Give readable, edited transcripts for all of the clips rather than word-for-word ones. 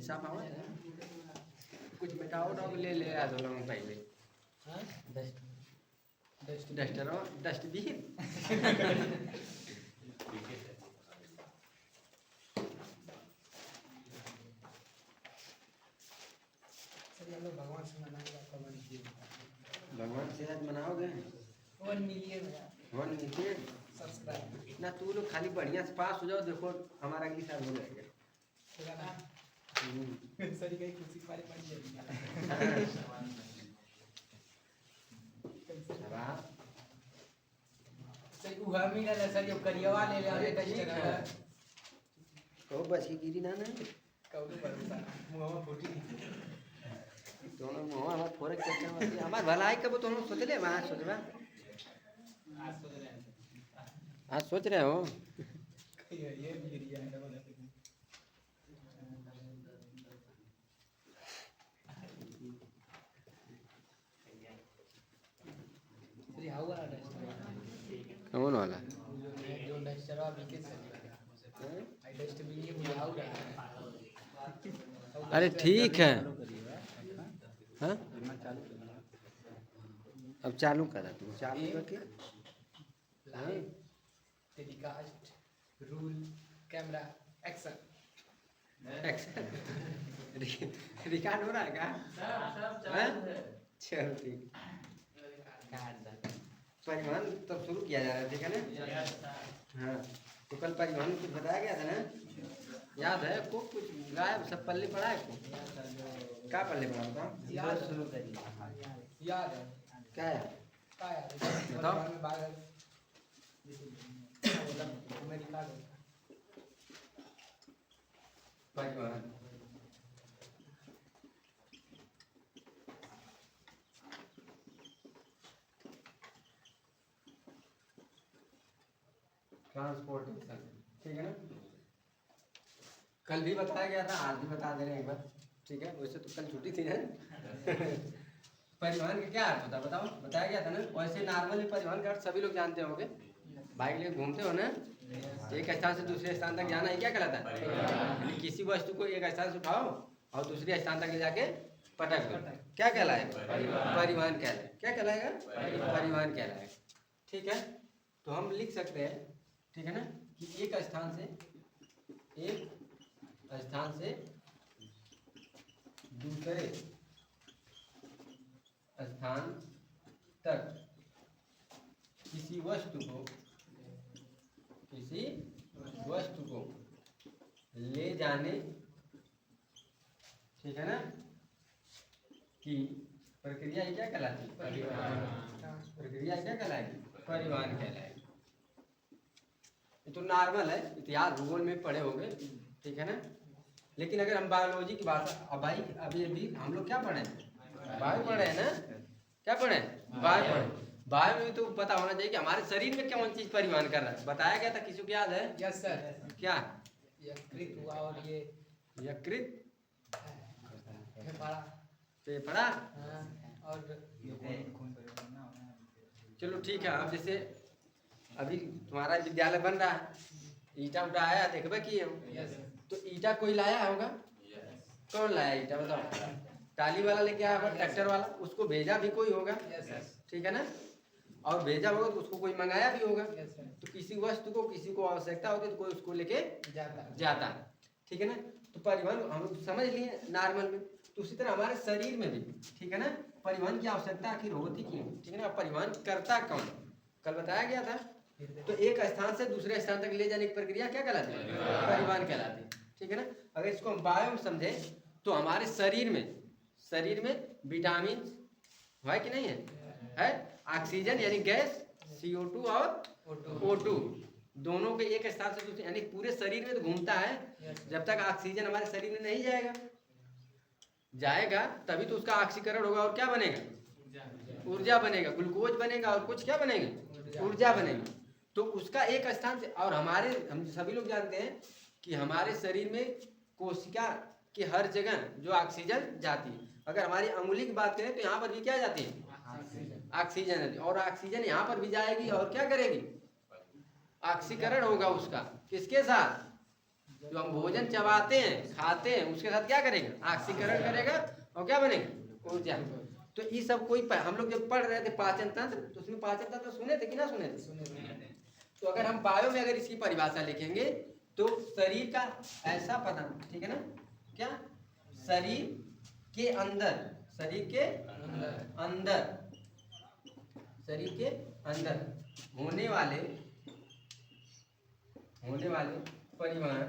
साफ आवत है कुछ मिटाओ उटाओ ले ले आ दो लोग पहले डस्टर और डस्टबिन भगवान से आज मनाओगे 1 मिलियन 1 मिलियन सब्सक्राइबर ना तू लोग खाली बढ़िया से पास हो जाओ देखो हमारा अगली साल हो जाएगा सर कहीं खुशी पारी पड़ जाएगी सर उहा मिला ना सर यो करियवा ले ले अरे टेस्ट कर कहो बस की गिरी ना ना कहू तो भरोसा मुंहवा फूटी दोनों मुंह हमार फोरक चक्कर में हमार भलाई कब तुम सोच ले वहां सोचबा आज सोच रहे हो ये गिरिया है डबल सर हाउ वाला टेस्ट कौन वाला जो टेस्टर अभी के सर आई टेस्ट भी ये मुझे हाउ रहा अरे ठीक है हाँ अब चालू करा तू चालू करके live telecast rule camera action record हो रहा है क्या हाँ? चलो ठीक परिवहन तब शुरू किया जा रहा है ठीक है ना हाँ तो कल परिवहन कुछ बताया गया था ना याद है को कुछ गायब सब पल्ले पड़ा है को क्या पल्ले पड़ा बताओ याद शुरू करिए याद है क्या है क्या याद है बताओ। में बाग अमेरिका में परिवहन ट्रांसपोर्टेशन ठीक है ना कल भी बताया गया था आज भी बता दे रहे हैं एक बार ठीक है वैसे तो कल छुट्टी थी ना परिवहन का क्या अर्थ होता है बताओ बताया गया था ना वैसे नॉर्मली परिवहन का अर्थ सभी लोग जानते होंगे बाइक लेके घूमते हो ना एक स्थान से दूसरे स्थान तक जाना है क्या कहलाता है यानी किसी वस्तु को एक स्थान से उठाओ और दूसरे स्थान तक ले जाके पटक दो क्या कहलाएगा परिवहन कहलाए क्या कहलाएगा परिवहन कहलाएगा ठीक है तो हम लिख सकते हैं ठीक है ना कि एक स्थान से दूसरे स्थान तक किसी वस्तु को ले जाने ठीक है ना कि प्रक्रिया ये क्या कहलाती है प्रक्रिया क्या कहलाएगी परिवहन कहलाएगी ये तो नॉर्मल है इतिहास भूगोल में पढ़े होंगे ठीक है ना लेकिन अगर हम बायोलॉजी की बात भाई अभी हम लोग क्या पढ़े वायु पढ़े हैं ना क्या पढ़े वायु पढ़े वायु में तो पता होना चाहिए कि हमारे शरीर में कौन चीज परिवहन कर रहा है बताया गया था किसी को याद है यस सर क्या यकृत हुआ और ये यकृत फेफड़ा फेफड़ा हाँ, और चलो ठीक है अब जैसे अभी तुम्हारा विद्यालय बन रहा है ईटा उटा आया देखबे कि हम तो ईटा कोई लाया होगा कौन लाया ईटा बताओ टाली वाला लेके आया होगा ट्रैक्टर वाला उसको भेजा भी कोई होगा ठीक है ना और भेजा होगा तो उसको कोई मंगाया भी होगा तो किसी वस्तु को किसी को आवश्यकता होती है तो कोई उसको लेके जाता है ठीक है ना तो परिवहन हम लोग समझ लिए नॉर्मल में तो उसी तरह हमारे शरीर में भी ठीक है ना परिवहन की आवश्यकता आखिर होती क्यों ठीक है ना परिवहन करता कौन कल बताया गया था तो एक स्थान से दूसरे स्थान तक ले जाने की प्रक्रिया क्या कहलाती है परिवहन कहलाती है ठीक है ना अगर इसको हम बायो में समझे तो हमारे शरीर में विटामिन है कि नहीं है ऑक्सीजन यानी गैस CO2 और O2 दोनों के एक स्थान से दूसरे यानी पूरे शरीर में तो घूमता है जब तक ऑक्सीजन हमारे शरीर में नहीं जाएगा तभी तो उसका ऑक्सीकरण होगा और क्या बनेगा ऊर्जा बनेगा ग्लूकोज बनेगा और कुछ क्या बनेगा ऊर्जा बनेगी तो उसका एक स्थान से और हम सभी लोग जानते हैं कि हमारे शरीर में कोशिका की हर जगह जो ऑक्सीजन जाती है अगर हमारी अंगुली की बात करें तो यहाँ पर भी क्या जाती है ऑक्सीजन जाती है और ऑक्सीजन यहाँ पर भी जाएगी और क्या करेगी ऑक्सीकरण होगा उसका किसके साथ जो हम भोजन चबाते हैं खाते हैं उसके साथ क्या करेगा, ऑक्सीकरण करेगा और क्या बनेगा, ऊर्जा। तो ये सब कोई हम लोग जब पढ़ रहे थे पाचन तंत्र, तो उसमें पाचन तंत्र सुने थे कि ना सुने थे। तो अगर हम बायो में अगर इसकी परिभाषा लिखेंगे तो शरीर का ऐसा पदार्थ, ठीक है ना, क्या शरीर के अंदर, शरीर के अंदर, शरीर के अंदर होने वाले परिवहन,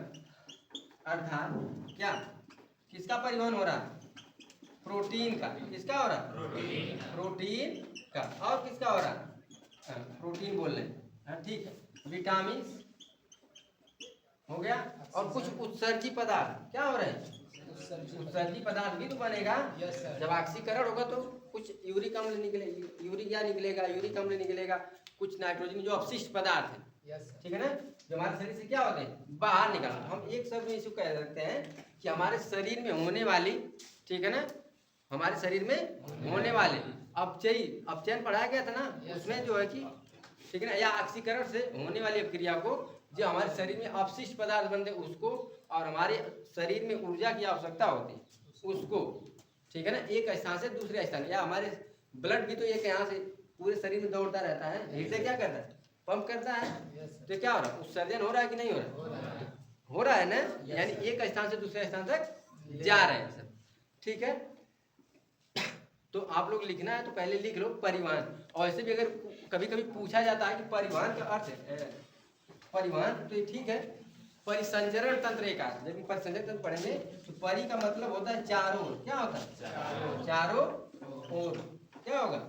अर्थात क्या, किसका परिवहन हो रहा, प्रोटीन का, किसका हो रहा, प्रोटीन का, और किसका हो रहा, प्रोटीन बोल रहे हैं, ठीक है। विटामिन हो गया, और कुछ उत्सर्जी पदार्थ क्या हो रहे हैं, उत्सर्जी पदार्थ भी तो बनेगा। जब ऑक्सीकरण होगा तो कुछ यूरिक अम्ल निकलेगा, यूरिया निकलेगा, यूरिक अम्ल निकलेगा, कुछ नाइट्रोजन जो अपशिष्ट पदार्थ है, ठीक है ना, जो हमारे शरीर से क्या होते हैं, बाहर निकलना। हम एक शब्द में इसको कह सकते हैं कि हमारे शरीर में होने वाली, ठीक है ना, हमारे शरीर में होने वाले अपचयन पढ़ाया गया था ना, उसमें जो है कि, ठीक है ना, या ऑक्सीकरण से होने वाली क्रिया को, जो हमारे शरीर में अपशिष्ट पदार्थ बनते उसको, और हमारे शरीर में ऊर्जा की आवश्यकता होती उसको, ठीक है ना, एक स्थान से दूसरे स्थान, या हमारे ब्लड भी तो एक यहाँ से पूरे शरीर में दौड़ता रहता है, हृदय क्या करता है, पंप करता है, तो क्या हो रहा है, उत्सर्जन हो रहा है कि नहीं हो रहा, हो रहा है ना, यानी एक स्थान से दूसरे स्थान तक जा रहे हैं सब, ठीक है। तो आप लोग लिखना है तो पहले लिख लो परिवहन, और ऐसे भी अगर कभी कभी पूछा जाता है कि परिवहन का अर्थ है परिवहन, तो ये ठीक है। परिसंचरण तंत्र एक अर्थ, जब परिसंचरण तंत्र पढ़ेंगे तो परि का मतलब होता है चारों ओर, क्या होता है, चारों ओर, क्या होगा,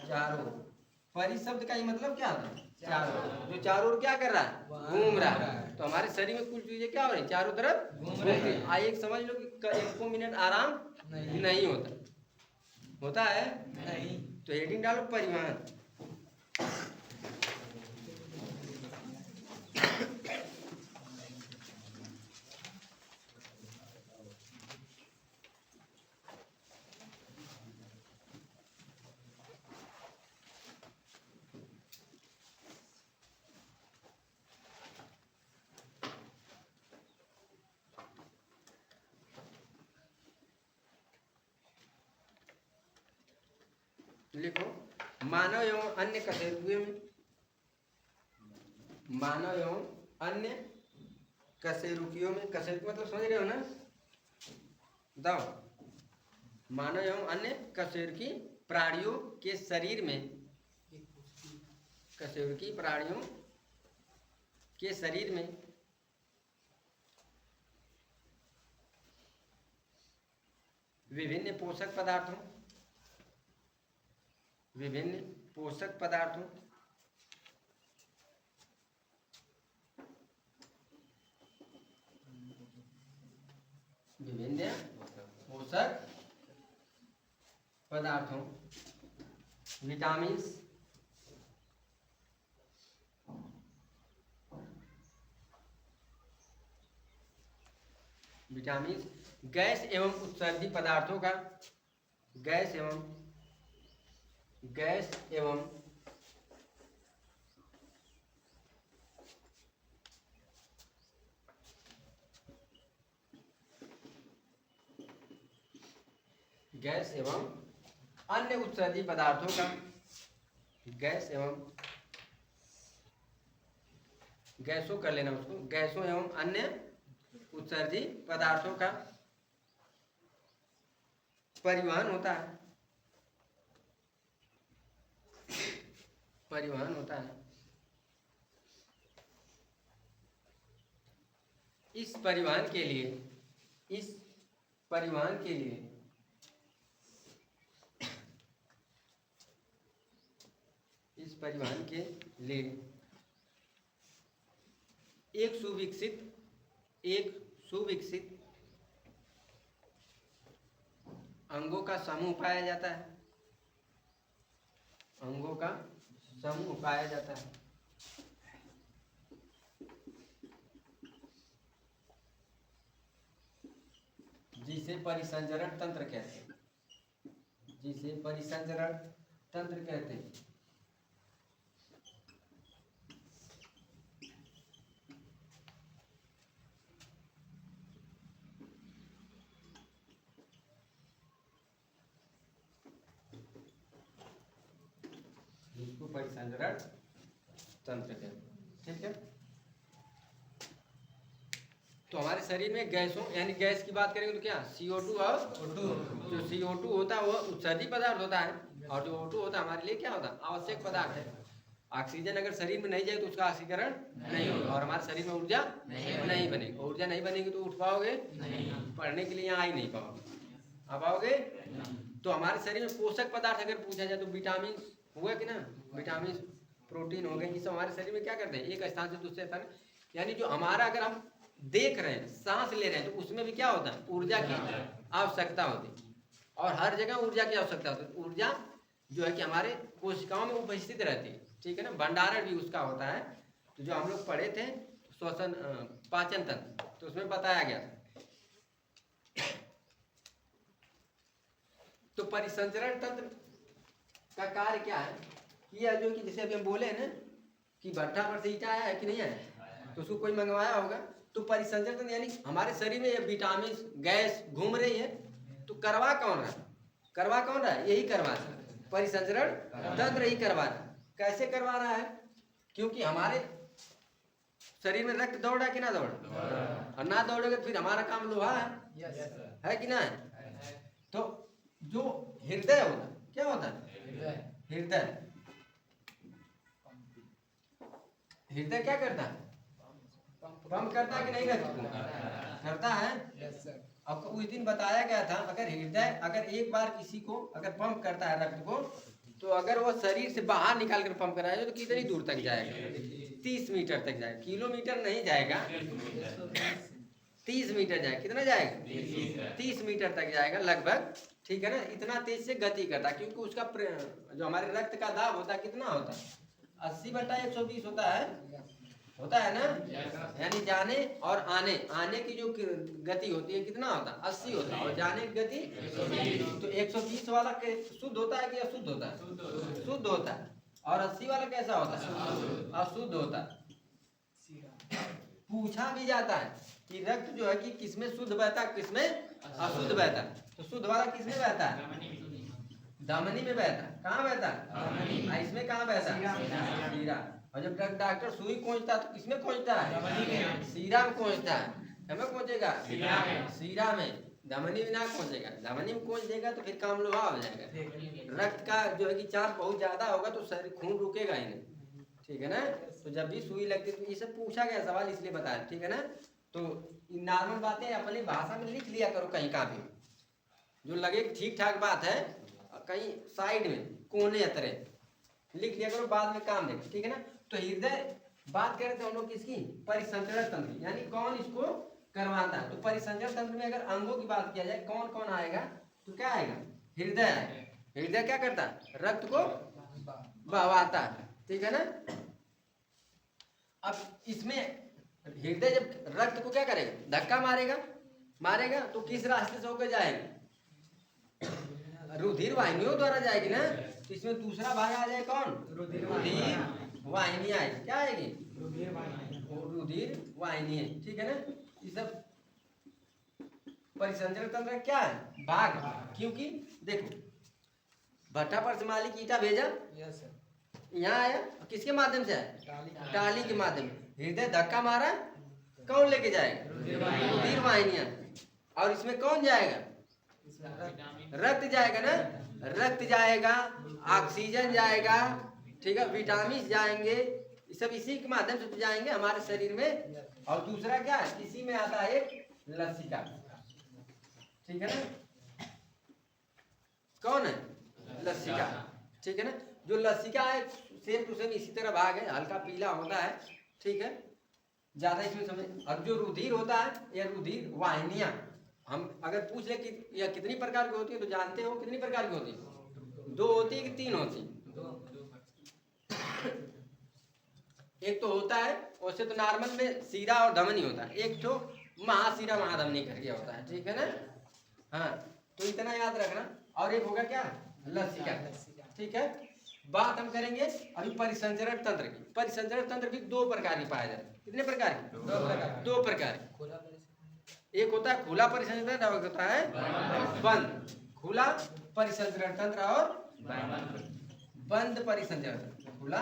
चारों ओर। परि शब्द का ही मतलब क्या होता है, चारों ओर, जो चारों ओर क्या कर रहा है, घूम रहा है। तो हमारे शरीर में कुछ चीजें क्या हो रही है, चारों तरफ घूम रही है। आइए एक समझ लो कि 1 मिनट आराम नहीं होता है नहीं, तो हेडिंग डालो परिवहन। लिखो, मानव एवं अन्य कशेरुकियों में, मानव एवं अन्य कशेरुकियों में, कशेरुकी मतलब समझ रहे हो ना, बताओ, मानव एवं अन्य कशेरुकी प्राणियों के शरीर में, कशेरुकी प्राणियों के शरीर में विभिन्न पोषक पदार्थों, विभिन्न पोषक पदार्थों विभिन्न पोषक पदार्थों, विटामिन्स, विटामिन्स, गैस एवं उत्सर्जी पदार्थों का, गैस एवं गैस एवं अन्य उत्सर्जी पदार्थों का, गैस एवं, गैसों कर लेना उसको, गैसों एवं अन्य उत्सर्जी पदार्थों का परिवहन होता है, परिवहन होता है। इस परिवहन के लिए, इस परिवहन के लिए इस परिवहन के लिए एक सुविकसित अंगों का समूह पाया जाता है, अंगों का समूह पाया जाता है, जिसे परिसंचरण तंत्र कहते हैं, जिसे परिसंचरण तंत्र कहते हैं। परिसंचरण तंत्र के, ठीक है। तो हमारे शरीर में गैसों यानी गैस की बात करेंगे तो क्या CO2 और जो CO2 होता है वो उत्सर्जी पदार्थ होता है, और जो O2 होता है हमारे लिए क्या होता है आवश्यक पदार्थ है। ऑक्सीजन अगर शरीर में नहीं जाए तो उसका ऑक्सीकरण नहीं होगा और हमारे शरीर में ऊर्जा नहीं बनेगी। ऊर्जा नहीं बनेगी तो उठ पाओगे नहीं, पढ़ने के लिए यहाँ आ ही नहीं पाओगे, आ पाओगे। तो हमारे शरीर में पोषक पदार्थ अगर पूछा जाए तो विटामिन हुआ कि ना, विटामिन प्रोटीन हो गए, ये सब हमारे शरीर में क्या करते हैं एक स्थान से दूसरे स्थान, यानी जो हमारा अगर हम देख रहे हैं सांस ले रहे हैं तो उसमें भी क्या होता है ऊर्जा की आवश्यकता होती है, और हर जगह ऊर्जा की आवश्यकता होती है। ऊर्जा जो है कि हमारे कोशिकाओं में उपस्थित रहती है, ठीक है ना, भंडारण भी उसका होता है। तो जो हम लोग पढ़े थे श्वसन पाचन तंत्र, तो उसमें बताया गया था। तो परिसंचरण तंत्र का कार्य क्या है कि यह जो कि जैसे अभी हम बोले हैं ना कि भट्ठा पर से ईटा आया है कि नहीं आया, तो उसको कोई मंगवाया होगा। तो परिसंचरण तंत्र यानी हमारे शरीर में ये विटामिन गैस घूम रही है, तो करवा कौन रहा है, करवा कौन रहा है, यही करवा रहा है, परिसंचरण तंत्र ही करवा रहा है। कैसे करवा रहा है, क्योंकि हमारे शरीर में रक्त दौड़ रहा है कि ना दौड़, और ना दौड़ेगा तो फिर हमारा काम लोहा है कि ना है। तो जो हृदय होता है क्या होता है, हृदय हृदय क्या करता है, पंप करता है कि नहीं करता है। आपको उस दिन बताया गया था अगर हृदय अगर एक बार किसी को अगर पंप करता है रक्त को, तो अगर वो शरीर से बाहर निकाल कर पंप कराएगा तो कितनी दूर तक जाएगा, 30 मीटर तक जाएगा, किलोमीटर नहीं जाएगा, 30 मीटर जाएगा। कितना जाएगा 30 मीटर तक जाएगा लगभग, ठीक है ना। इतना तेज से गति करता है क्योंकि उसका जो हमारे रक्त का दाब होता है कितना होता है 80/120 होता है ना, यानी जाने और आने की जो गति होती है कितना होता है 80 होता है, और जाने की गति तो 120 वाला शुद्ध होता है कि अशुद्ध होता है, शुद्ध होता है, और 80 वाला कैसा होता है अशुद्ध होता है। पूछा भी जाता है कि रक्त जो है कि किसमें शुद्ध बहता है किसमें अशुद्ध बहता है, तो शुद्ध वाला किसमें बहता है धमनी में बहता है। कहाँ बहता है, इसमें कहाँ बहता है शीरा। और जब डॉक्टर सुई खोजता है तो किसमें खोजता है शीरा में खोजता है, हमें खोजेगा शीरा में, धमनी में ना खोजेगा। धमनी में खोज देगा तो फिर काम लोहा हो जाएगा। रक्त का जो है कि चाप बहुत ज्यादा होगा तो शरीर खून रुकेगा ही नहीं, ठीक है ना। तो जब भी सुई लगती है तो ये सब पूछा गया सवाल इसलिए बताया, ठीक है ना। तो नॉर्मल बातें अपनी भाषा में लिख लिया करो, कहीं का भी जो लगे ठीक ठाक बात है कहीं साइड में कोने तरह लिख लिया करो, बाद में काम देगा, ठीक है ना। तो हृदय बात करें तो हम लोग किसकी परिसंचरण तंत्र, यानी कौन इसको करवाता है। तो परिसंचरण तंत्र में अगर अंगों की बात किया जाए कौन कौन आएगा, तो क्या आएगा हृदय आएगा। हृदय क्या करता है रक्त को बहवाता है, ठीक है ना। अब इसमें हृदय जब रक्त को क्या करेगा धक्का मारेगा तो किस रास्ते से होकर जाएगा, रुधिर वाहिनियों द्वारा जाएगी ना। तो इसमें दूसरा भाग आ जाए कौन रुधिर वाहिनी आएगी, क्या आएगी रुधिर वाहिनी है, ठीक है ना। ये सब परिसंचरण तंत्र क्या है भाग, क्योंकि देखो भट्ठा पर से मालिक ईटा भेजा यहाँ आया, किसके माध्यम से आया टाली के माध्यम। हृदय धक्का मारा कौन लेके जाएगा रुधिर वाहिनियां, और इसमें कौन जाएगा रक्त जाएगा ना, रक्त जाएगा ऑक्सीजन जाएगा, ठीक है, विटामिन जाएंगे, ये सब इसी के माध्यम से जाएंगे हमारे शरीर में। और दूसरा क्या है इसी में आता है एक लसिका, ठीक है ना। कौन है लसिका, ठीक है ना। जो लसिका है सेम टू सेम इसी तरह भाग है, हल्का पीला होता है, ठीक है, ज्यादा इसमें समझ। और जो रुधिर होता है या रुधिर वाहिनियां, हम अगर पूछ ले कि या कितनी प्रकार की होती है तो जानते हो कितनी प्रकार की होती है, 2 होती है कि 3 होती है। एक तो होता है वैसे तो नॉर्मल में शीरा और धमनी होता है, एक तो महाशीरा महाधमनी करके होता है, ठीक है ना। हाँ तो इतना याद रखना। और एक होगा क्या लसिका, ठीक है। बात हम करेंगे अभी परिसंचरण तंत्र की। परिसंचरण तंत्र भी 2 प्रकार की पाया जाता है। कितने प्रकार की 2 प्रकार। एक होता है खुला परिसंचरण तंत्र और होता है बंद। खुला परिसंचरण तंत्र और बंद परिसंचरण तंत्र। खुला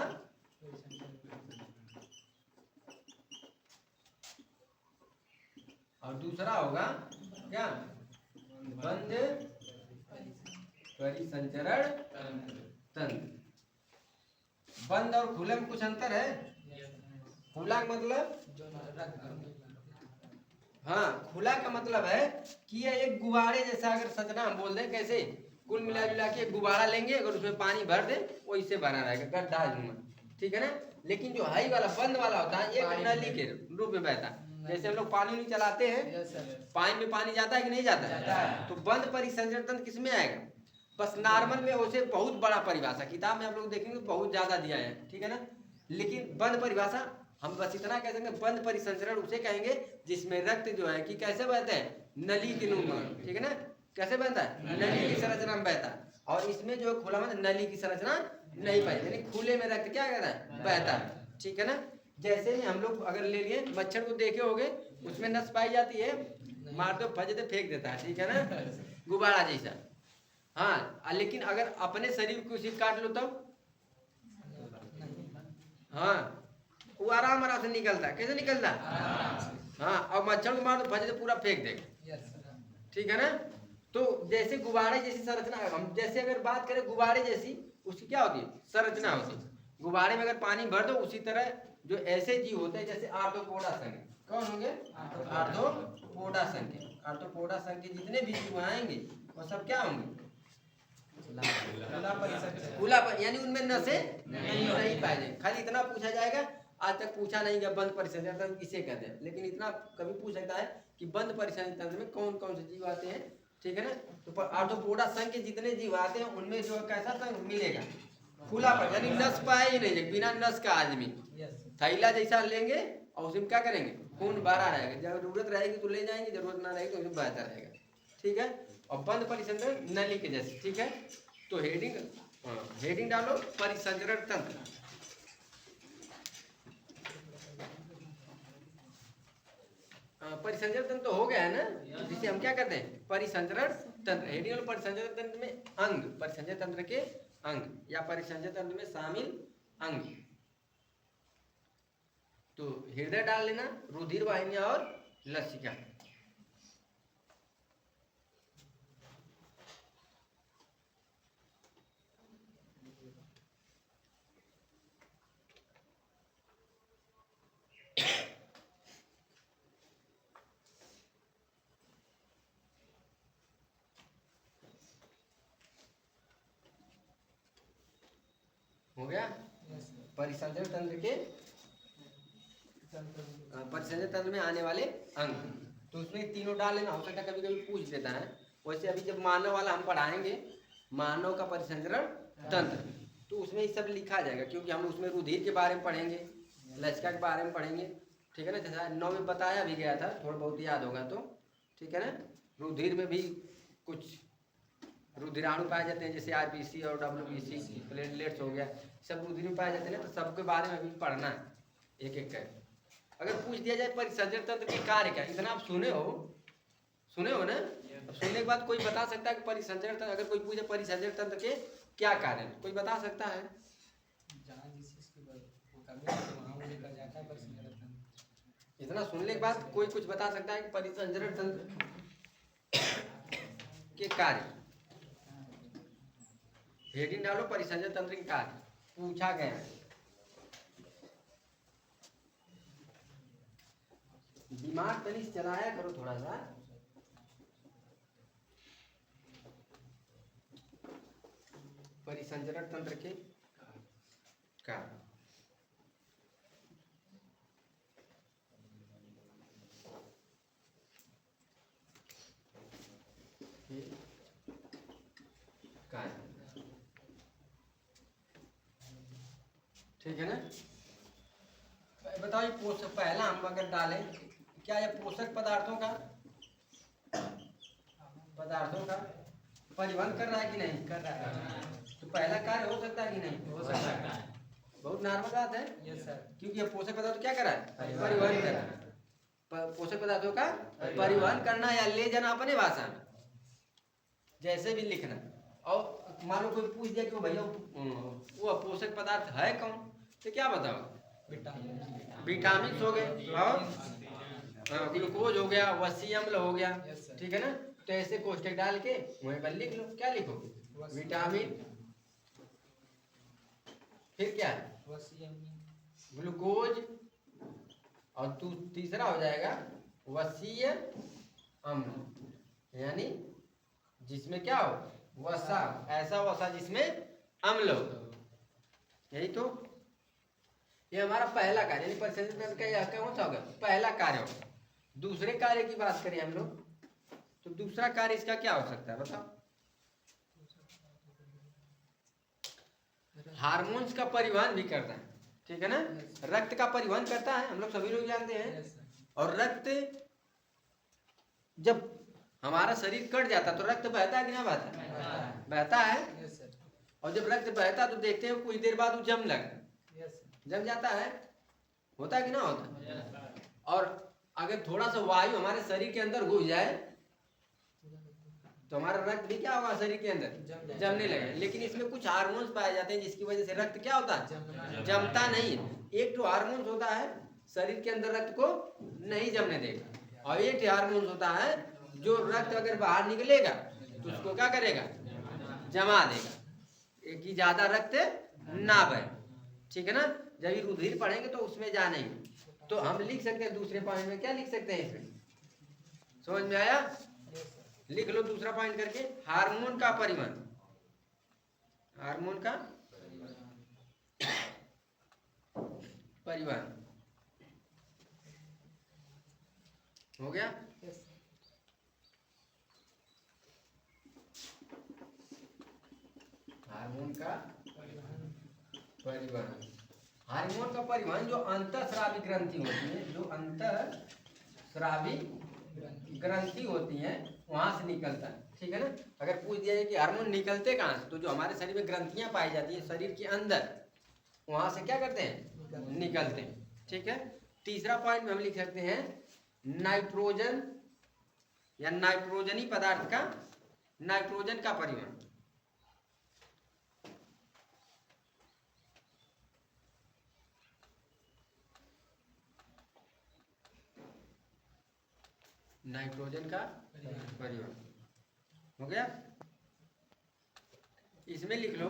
और दूसरा होगा क्या, बंद परिसंचरण तंत्र। बंद और खुले में कुछ अंतर है। खुला का मतलब, हाँ, खुला का मतलब है कि ये एक गुब्बारे जैसा अगर संरचना हम बोल दें, कैसे कुल मिला जुला के एक गुब्बारा लेंगे, अगर उसमें पानी भर दे वैसे भरा रहेगा गड्ढा जुमा, ठीक है ना। लेकिन जो हाई वाला बंद वाला होता है एक नली के रूप में बहता है। जैसे हम लोग पानी नहीं चलाते हैं, पाइप में पानी जाता है कि नहीं जाता है, तो बंद परिसंचरण तंत्र किसमें आएगा, बस नॉर्मल में उसे बहुत बड़ा परिभाषा किताब में आप लोग देखेंगे बहुत ज्यादा दिया है, ठीक है ना। लेकिन बंद परिभाषा हम बस इतना कह सकते हैं, बंद परिसंचरण उसे कहेंगे जिसमें रक्त जो है कि कैसे बहता है, नली के रूप में, ठीक है ना। कैसे बहता है, नली की संरचना में बहता है। और इसमें जो खुला में नली की संरचना नहीं पाई, यानी खुले में रक्त क्या कहता है, बहता है, ठीक है ना। जैसे ही हम लोग अगर ले लिए मच्छर को देखे होगे, उसमें नस पाई जाती है, मार दो फज दे फेंक देता है, ठीक है ना, गुब्बारा जैसा। हाँ, लेकिन अगर अपने शरीर को उसी काट लो तब, हाँ, वो आराम आराम से निकलता है। कैसे निकलता है, हाँ, और मच्छर को मार दो फज दे पूरा फेंक देगा, ठीक है ना। तो जैसे गुब्बारे जैसी संरचना, हम जैसे अगर बात करें गुब्बारे जैसी, उसकी क्या होती है, संरचना होती है। गुब्बारे में अगर पानी भर दो, उसी तरह जो ऐसे जीव होते हैं जैसे आर्थ्रोपोडा संघ, कौन होंगे, आर्थ्रोपोडा संघ। आर्थ्रोपोडा संघ के जितने भी जीव आएंगे वो सब क्या होंगे, खुला, यानी उनमें नसें नहीं पाए जाएंगे। खाली इतना पूछा जाएगा, आज तक पूछा नहीं गया बंद परिसंचरण तंत्र किसे कहते हैं, लेकिन इतना कभी पूछ सकता है कि बंद परिसंचरण तंत्र में कौन कौन से जीव आते हैं, ठीक है ना। तो आर्थ्रोपोडा संघ के जितने जीव आते हैं उनमें जो कैसा संघ मिलेगा, खुला पर, यानी नस पाए ही नहीं, बिना नस का आदमी, थैला जैसा लेंगे और उसमें क्या करेंगे, खून भरा रहेगा, जब जरूरत रहेगी तो ले जाएंगे, जरूरत ना रहेगी तो उसमें बहता रहेगा, ठीक है। और बंद परिसंचरण नली के जैसे, ठीक है। तो हेडिंग डालो परिसंचरण तंत्र। परिसंचरण तंत्र तो हो गया है ना, जिसे हम क्या करते हैं, परिसंचरण तंत्र। हेडिंग डालो परिसंचरण तंत्र में अंग, परिसंचरण तंत्र के अंग या परिसंचरण तंत्र में शामिल अंग। तो हृदय डाल लेना, रुधिर वाहिनियां और लसिका। हो गया परिसंचरण तंत्र के, परिसंचरण तंत्र में आने वाले अंग। तो उसमें तीनों डाल लेना, हो सकता है कभी कभी पूछ लेता है। वैसे अभी जब मानव वाला हम पढ़ाएंगे, मानव का परिसंचरण तंत्र, तो उसमें ये सब लिखा जाएगा, क्योंकि हम उसमें रुधिर के बारे में पढ़ेंगे, लसिका के बारे में पढ़ेंगे, ठीक है ना। जैसा 9 में बताया भी गया था, थोड़ा बहुत याद होगा तो, ठीक है ना। रुधिर में भी कुछ रुधिराणु पाए जाते हैं, जैसे आरबीसी और डब्ल्यूबीसी, प्लेटलेट्स हो गया, सब रुधिर में पाए जाते हैं ना। तो सबके बारे में भी पढ़ना है एक एक कर। अगर पूछ दिया जाए परिसंचरण तंत्र के कार्य क्या, इतना आप सुने हो ना। अब सुनने के बाद कोई बता सकता है कि परिसंचरण तंत्र, अगर कोई पूछे परिसंचरण तंत्र के क्या कार्य है, कोई बता सकता है। इतना सुनने के बाद कोई कुछ बता सकता है कि परिसंचरण तंत्र के कार्य। हेडिंग डालो परिसंचरण तंत्र के कार्य, पूछा गया है। दिमाग तनी चलाया करो थोड़ा सा। परिसंचरण तंत्र के कार्य, ठीक है ना। बताओ ये पोषक, पहला हम अगर डालें, क्या ये पोषक पदार्थों का परिवहन कर रहा है कि नहीं कर रहा है। तो पहला कार्य हो सकता है कि नहीं हो सकता है, बहुत नॉर्मल बात है। यस सर, क्योंकि ये पोषक पदार्थ क्या कर रहा है, परिवहन कर रहा है। पोषक पदार्थों का परिवहन करना या ले जाना अपने भाषा में जैसे भी लिखना। और अब मान लो कोई पूछ दिया कि वो भैया वो पोषक पदार्थ है कौन, तो क्या बताओ? विटामिन हो गए और ग्लूकोज हो गया, वसी अम्ल हो गया, ठीक है ना। तो ऐसे कोष्टक डाल के वहीं पर लिख लो, क्या लिखोगे? विटामिन, फिर क्या है? ग्लूकोज, और तीसरा हो जाएगा वसीय अम्ल, यानी जिसमें क्या हो? वसा, ऐसा वसा जिसमें अम्ल हो। यही तो ये हमारा पहला कार्य, यानी परिसंचरण का यह कौन सा होगा? पहला कार्य होगा। दूसरे कार्य की बात करें हम लोग, तो दूसरा कार्य इसका क्या हो सकता है बताओ? हार्मोन्स का परिवहन भी करता है, ठीक है ना। रक्त का परिवहन करता है, हम लोग सभी लोग जानते हैं। और रक्त जब हमारा शरीर कट जाता तो रक्त बहता है कि ना बहता? बहता है। और जब रक्त बहता तो देखते हैं कुछ देर बाद वो जम जाता है, होता है कि ना होता? और अगर थोड़ा सा वायु हमारे शरीर के अंदर घुस जाए तो हमारा रक्त भी क्या होगा? शरीर के अंदर जमने लगे। लेकिन इसमें कुछ हार्मोन्स पाए जाते हैं जिसकी वजह से रक्त क्या होता है? जमता नहीं। एक तो हार्मोन्स होता है शरीर के अंदर रक्त को नहीं जमने देगा, और एक हार्मोन्स होता है जो रक्त अगर बाहर निकलेगा तो उसको क्या करेगा? जमा देगा कि ज्यादा रक्त ना बहे, ठीक है ना। जब ये रुधिर पढ़ेंगे तो उसमें जानेंगे। तो हम लिख सकते हैं दूसरे पॉइंट में, क्या लिख सकते हैं इसमें? समझ में आया? लिख लो दूसरा पॉइंट करके, हार्मोन का परिवहन। हार्मोन का परिवहन हो गया। हार्मोन का परिवहन, हार्मोन का परिवहन जो अंतःस्रावी ग्रंथि होती है, जो अंतःस्रावी ग्रंथि होती है वहां से निकलता है, ठीक है ना। अगर पूछ दिया है कि हार्मोन निकलते कहाँ से, तो जो हमारे शरीर में ग्रंथियां पाई जाती है शरीर के अंदर, वहां से क्या करते हैं? निकलते हैं, ठीक है। तीसरा पॉइंट में हम लिख सकते हैं नाइट्रोजन या नाइट्रोजनी पदार्थ का, नाइट्रोजन का परिवहन। नाइट्रोजन का परिवहन हो गया। इसमें लिख लो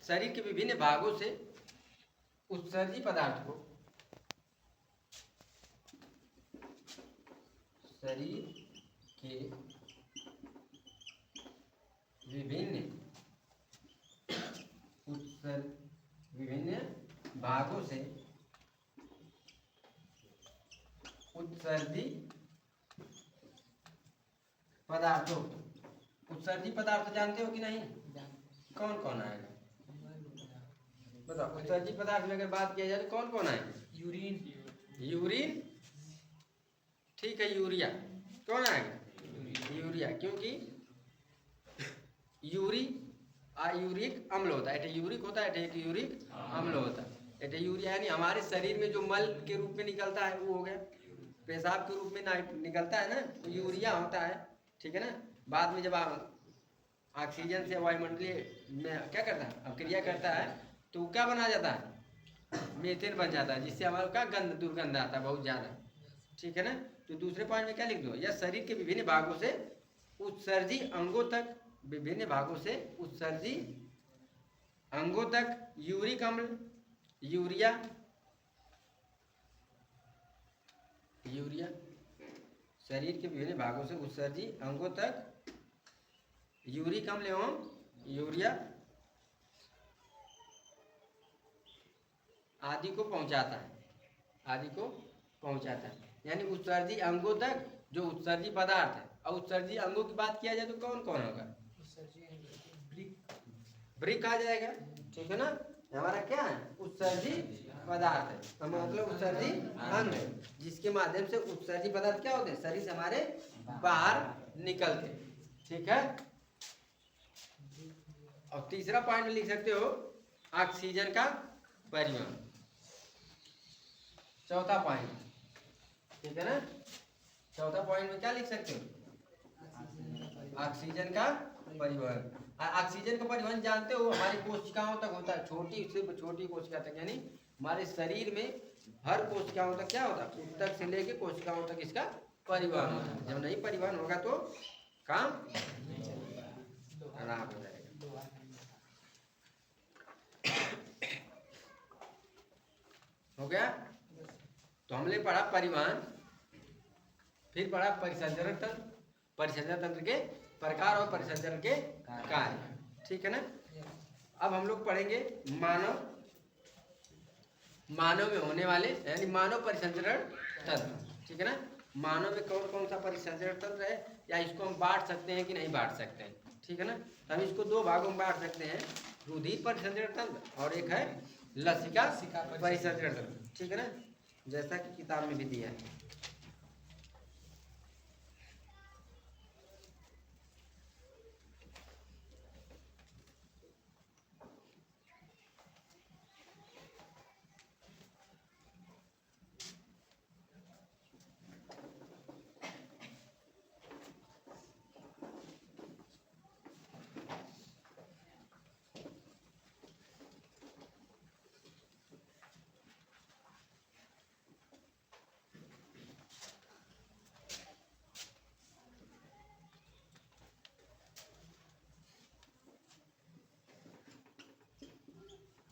शरीर के विभिन्न भागों से उत्सर्जी पदार्थ को, शरीर के विभिन्न भागों से उत्सर्जी पदार्थों, उत्सर्जी पदार्थ जानते हो कि नहीं? कौन कौन आएगा बताओ? उत्सर्जी पदार्थ में अगर बात किया जाए तो कौन कौन आएगा? यूरिन, ठीक है। यूरिया, कौन आएगा? यूरिया, क्योंकि यूरिक अम्ल होता है, यूरिक होता है, एक यूरिक अम्ल होता है। यूरिया यानी हमारे शरीर में जो मल के रूप में निकलता है वो हो गया, पेशाब के रूप में निकलता है ना, तो यूरिया होता है, ठीक है ना। बाद में जब ऑक्सीजन से वायुमंडलीय में क्या करता है? अब क्रिया करता है तो क्या बना जाता है? मीथेन बन जाता है, जिससे हमारा क्या दुर्गंध आता है बहुत ज़्यादा, ठीक है ना। तो दूसरे पॉइंट में क्या लिख दो? या शरीर के विभिन्न भागों से उत्सर्जी अंगों तक, विभिन्न भागों से उत्सर्जी अंगों तक यूरिक अम्ल, यूरिया शरीर के विभिन्न भागों से उत्सर्जी अंगों तक यूरिक अम्ल एवं यूरिया आदि को पहुंचाता है, यानी उत्सर्जी अंगों तक जो उत्सर्जी पदार्थ है। और उत्सर्जी अंगों की बात किया जाए तो कौन कौन होगा? ब्रिक आ जाएगा, ठीक है ना। हमारा क्या है? उत्सर्जी पदार्थ है, तो मतलब उत्सर्जी अंग है, जिसके माध्यम से उत्सर्जी पदार्थ क्या होते हैं? शरीर से हमारे बाहर निकलते, ठीक है। और तीसरा पॉइंट में लिख सकते हो ऑक्सीजन का परिवहन, चौथा पॉइंट, ठीक है ना। चौथा पॉइंट में क्या लिख सकते हो? ऑक्सीजन का परिवहन। ऑक्सीजन का परिवहन जानते हो हमारी कोशिकाओं तक होता है, छोटी से छोटी कोशिका तक, यानी हमारे शरीर में हर कोशिकाओं तक क्या होता है, ऊतक से लेके कोशिकाओं तक इसका परिवहन होता है। जब नहीं परिवहन होगा तो काम खराब हो जाएगा। हो गया। तो हमने पढ़ा परिवहन, फिर पढ़ा परिसंचरण तंत्र, परिसंचरण तंत्र के प्रकार और परिसंचरण के कार्य, ठीक है ना। अब हम लोग पढ़ेंगे मानव में होने वाले यानी मानव परिसंचरण तंत्र, ठीक है ना। मानव में कौन कौन सा परिसंचरण तंत्र है, या इसको हम बांट सकते हैं कि नहीं बांट सकते हैं, ठीक है ना। तो हम इसको दो भागों में बांट सकते हैं, रुधिर परिसंचरण तंत्र और एक है लसिका परिसंचरण तंत्र, ठीक है ना, जैसा कि किताब में भी दिया है।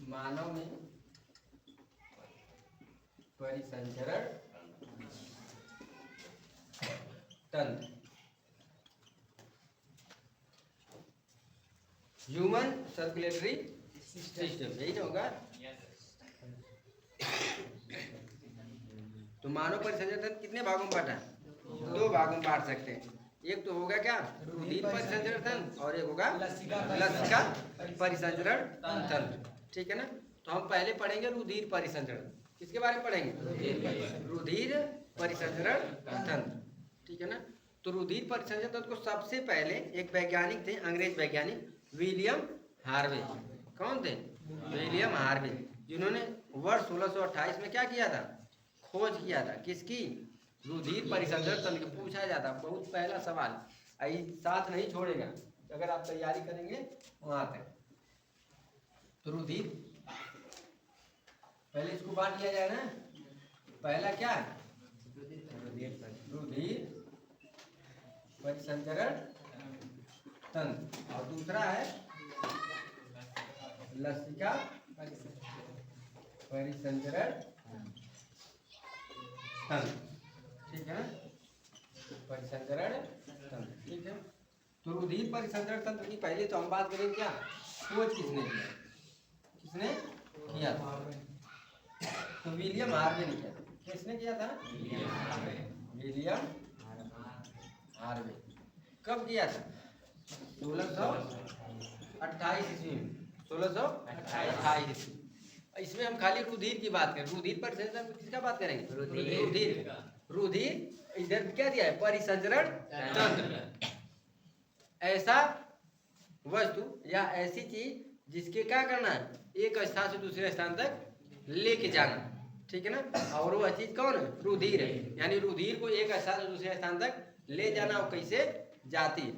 मानव में परिसंचरण तंत्र, ह्यूमन सर्कुलेटरी सिस्टम, यही होगा। तो मानव परिसंचरण तंत्र कितने भागों में बांटा है, दो भागों में बांट सकते हैं। एक तो होगा क्या रुधिर परिसंचरण तंत्र और एक होगा लसिका परिसंचरण तंत्र, ठीक है ना। तो हम पहले पढ़ेंगे रुधिर परिसंचरण, किसके बारे में पढ़ेंगे, रुधिर परिसंचरण तंत्र, ठीक है ना। तो रुधिर परिसंचरण तंत्र को सबसे पहले एक वैज्ञानिक थे, अंग्रेज वैज्ञानिक विलियम हार्वे। कौन थे, विलियम हार्वे, जिन्होंने वर्ष 1628 में क्या किया था, खोज किया था, किसकी, रुधिर परिसंचरण तंत्र। पूछा जाता बहुत पहला सवाल, साथ नहीं छोड़ेगा अगर आप तैयारी करेंगे वहां तक। तो रुधिर पहले इसको बांट लिया जाए ना, पहला क्या है रुधिर परिसंचरण तंत्र और दूसरा है लसिका परिसंचरण तंत्र, ठीक है ना, परिसंचरण तंत्र, ठीक है। तो रुधिर परिसंचरण तंत्र की पहले तो हम बात करेंगे क्या, खोज किसने किया, किसने किया था, तो विलियम हार्वे ने किया था। किसने किया था, विलियम हार्वे। कब किया था, 1628 ईस्वी में, 1628 ईस्वी। इसमें हम खाली रुधिर की बात करें, रुधिर परिसंचरण किसका बात करेंगे, रुधिर। रुधिर इधर क्या दिया है, परिसंचरण तंत्र, ऐसा वस्तु या ऐसी चीज जिसके क्या करना है, एक स्थान से दूसरे स्थान तक लेके जाना, ठीक है ना। और वो चीज कौन है, रुधिर है, यानी रुधिर को एक स्थान से दूसरे स्थान तक ले जाना, और कैसे जाती है।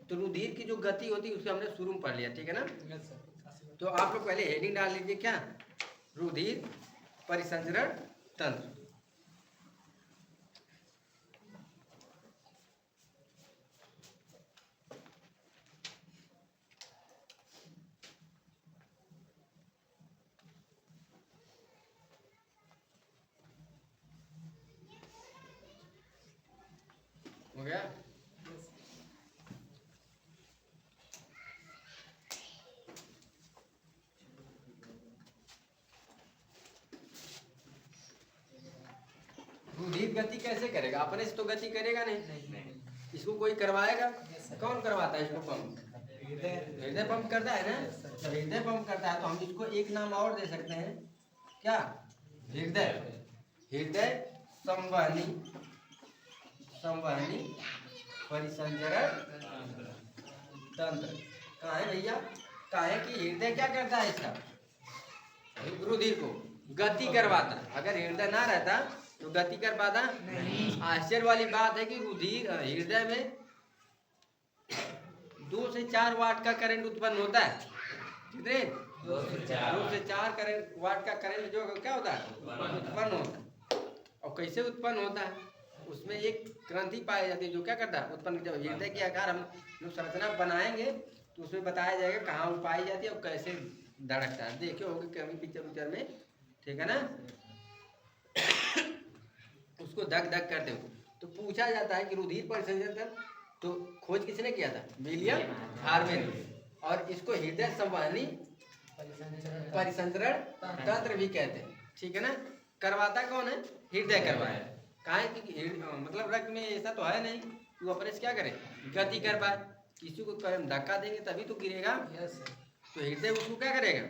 तो रुधिर की जो गति होती है उसको हमने शुरू में पढ़ लिया, ठीक है ना। तो आप लोग पहले हेडिंग डाल लीजिए, क्या, रुधिर परिसंचरण तंत्र। हो गया। रुधिर गति कैसे करेगा, अपने से तो गति करेगा नहीं, इसको कोई करवाएगा, कौन करवाता है इसको, पंप, हृदय पंप करता है ना। तो हृदय पंप करता है तो हम इसको एक नाम और दे सकते हैं, क्या, हृदय संवहनी परिसंचरण तंत्र। कहाँ है भैया, कहाँ है कि हृदय क्या करता है, इसका रुधिर को गति करवाता। अगर हृदय ना रहता तो गति कर पाता नहीं। आश्चर्य वाली बात है कि रुधिर हृदय में 2 से 4 वाट का करंट उत्पन्न होता है। कितने? 2 से 4 करंट वाट का करंट जो क्या होता है उत्पन्न होता है। और कैसे उत्पन्न होता है? उसमें एक ग्रंथि पाई जाती है जो क्या करता है उत्पन्न। जब हृदय के आकार हम लोग संरचना बनाएंगे तो उसमें बताया जाएगा कहाँ वो पाई जाती है और कैसे धड़कता है। देखे होगे कभी पिक्चर उच्चर में, ठीक है ना। उसको धक धक करते हो तो पूछा जाता है कि रुधिर परिसंचरण तो खोज किसने किया था? विलियम हार्वे ने। और इसको हृदय संवहनी परिसंचरण तंत्र भी कहते हैं, ठीक है ना। करवाता कौन है? हृदय करवाया। काहे कि मतलब रक्त में ऐसा तो है नहीं तू अपने से क्या करे गति कर पाए। किसी को हम धक्का देंगे तभी तो गिरेगा, तो हृदय उसको क्या करेगा?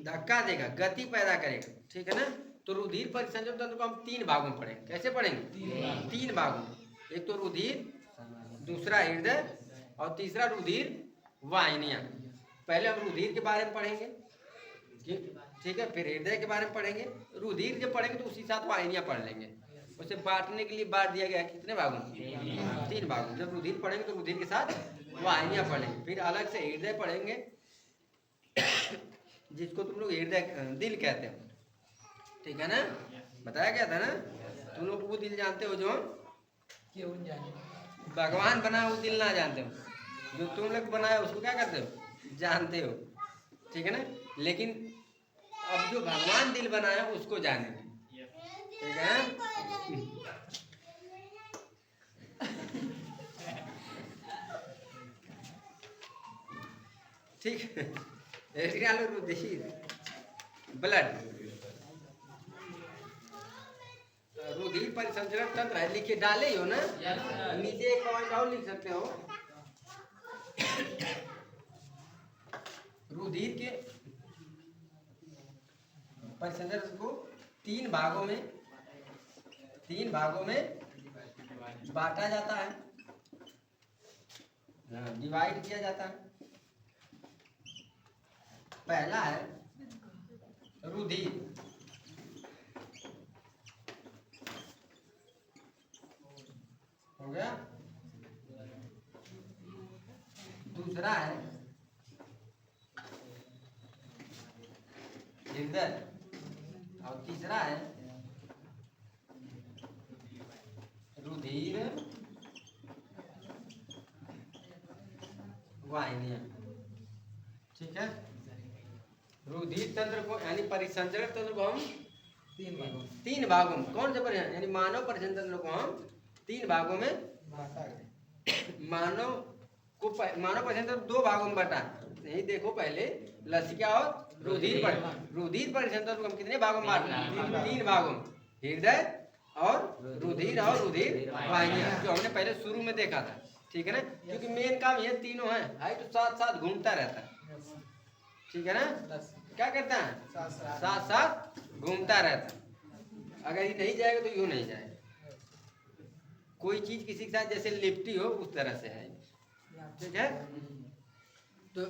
धक्का देगा, गति पैदा करेगा, ठीक है ना। तो रुधिर परिसंचरण तंत्र को हम 3 भागों में पढ़ेंगे। कैसे पढ़ेंगे? 3 भागों में। एक तो रुधिर, दूसरा हृदय और तीसरा रुधिर वाहिनियां। पहले हम रुधिर के बारे में पढ़ेंगे, ठीक है, फिर हृदय के बारे में पढ़ेंगे। रुधिर जब पढ़ेंगे तो उसी साथ वाहिनियां पढ़ लेंगे। उसे बांटने के लिए बांट दिया गया कितने भागों? 3 भागों। जब रुधिर पढ़ेंगे तो रुधिर के साथ वाहिनियां पढ़ेंगे। फिर अलग से हृदय पढ़ेंगे जिसको तुम लोग हृदय दिल कहते हो, ठीक है ना। बताया गया था ना। तुम लोग वो दिल जानते हो जो भगवान बनाया, वो दिल ना जानते हो। जो तुम लोग बनाया उसको क्या करते हो? जानते हो, ठीक है ना। लेकिन अब जो भगवान दिल बनाया उसको जानेंगे, ठीक है। ठीक है। ब्लड रुधिर परिसंचरण तंत्र है, लिखे डाले ही हो ना। नीचे एक पॉइंट और लिख सकते हो। रुधिर के परिसंचरण को 3 भागों में बांटा जाता है, डिवाइड किया जाता है। पहला है रुधिर, हो गया। दूसरा है हृदय और तीसरा है रुधिर वाहिनियां, ठीक है। रुधिर तंत्र को यानी परिसंचरण तंत्र को हम 3 भागों में, कौन से परिसंचरण यानी मानव परिसंचरण तंत्र को हम 3 भागों में मानव परिसंचरण 2 भागों में बांटा। नहीं देखो पहले लसिका और रुधिर परिसंचरण को हम कितने भागों में बांटना? 3 भागों में। हृदय और रुधिर वाहिनियां जो हमने पहले शुरू में देखा था, ठीक है ना। क्योंकि मेन काम ये तीनों है, हाई तो साथ साथ घूमता रहता है, ठीक है ना। क्या करता है? साथ साथ घूमता रहता है। अगर ये नहीं जाएगा तो यूं नहीं जाएगा। कोई चीज किसी के साथ जैसे लिपटी हो उस तरह से है, ठीक है। तो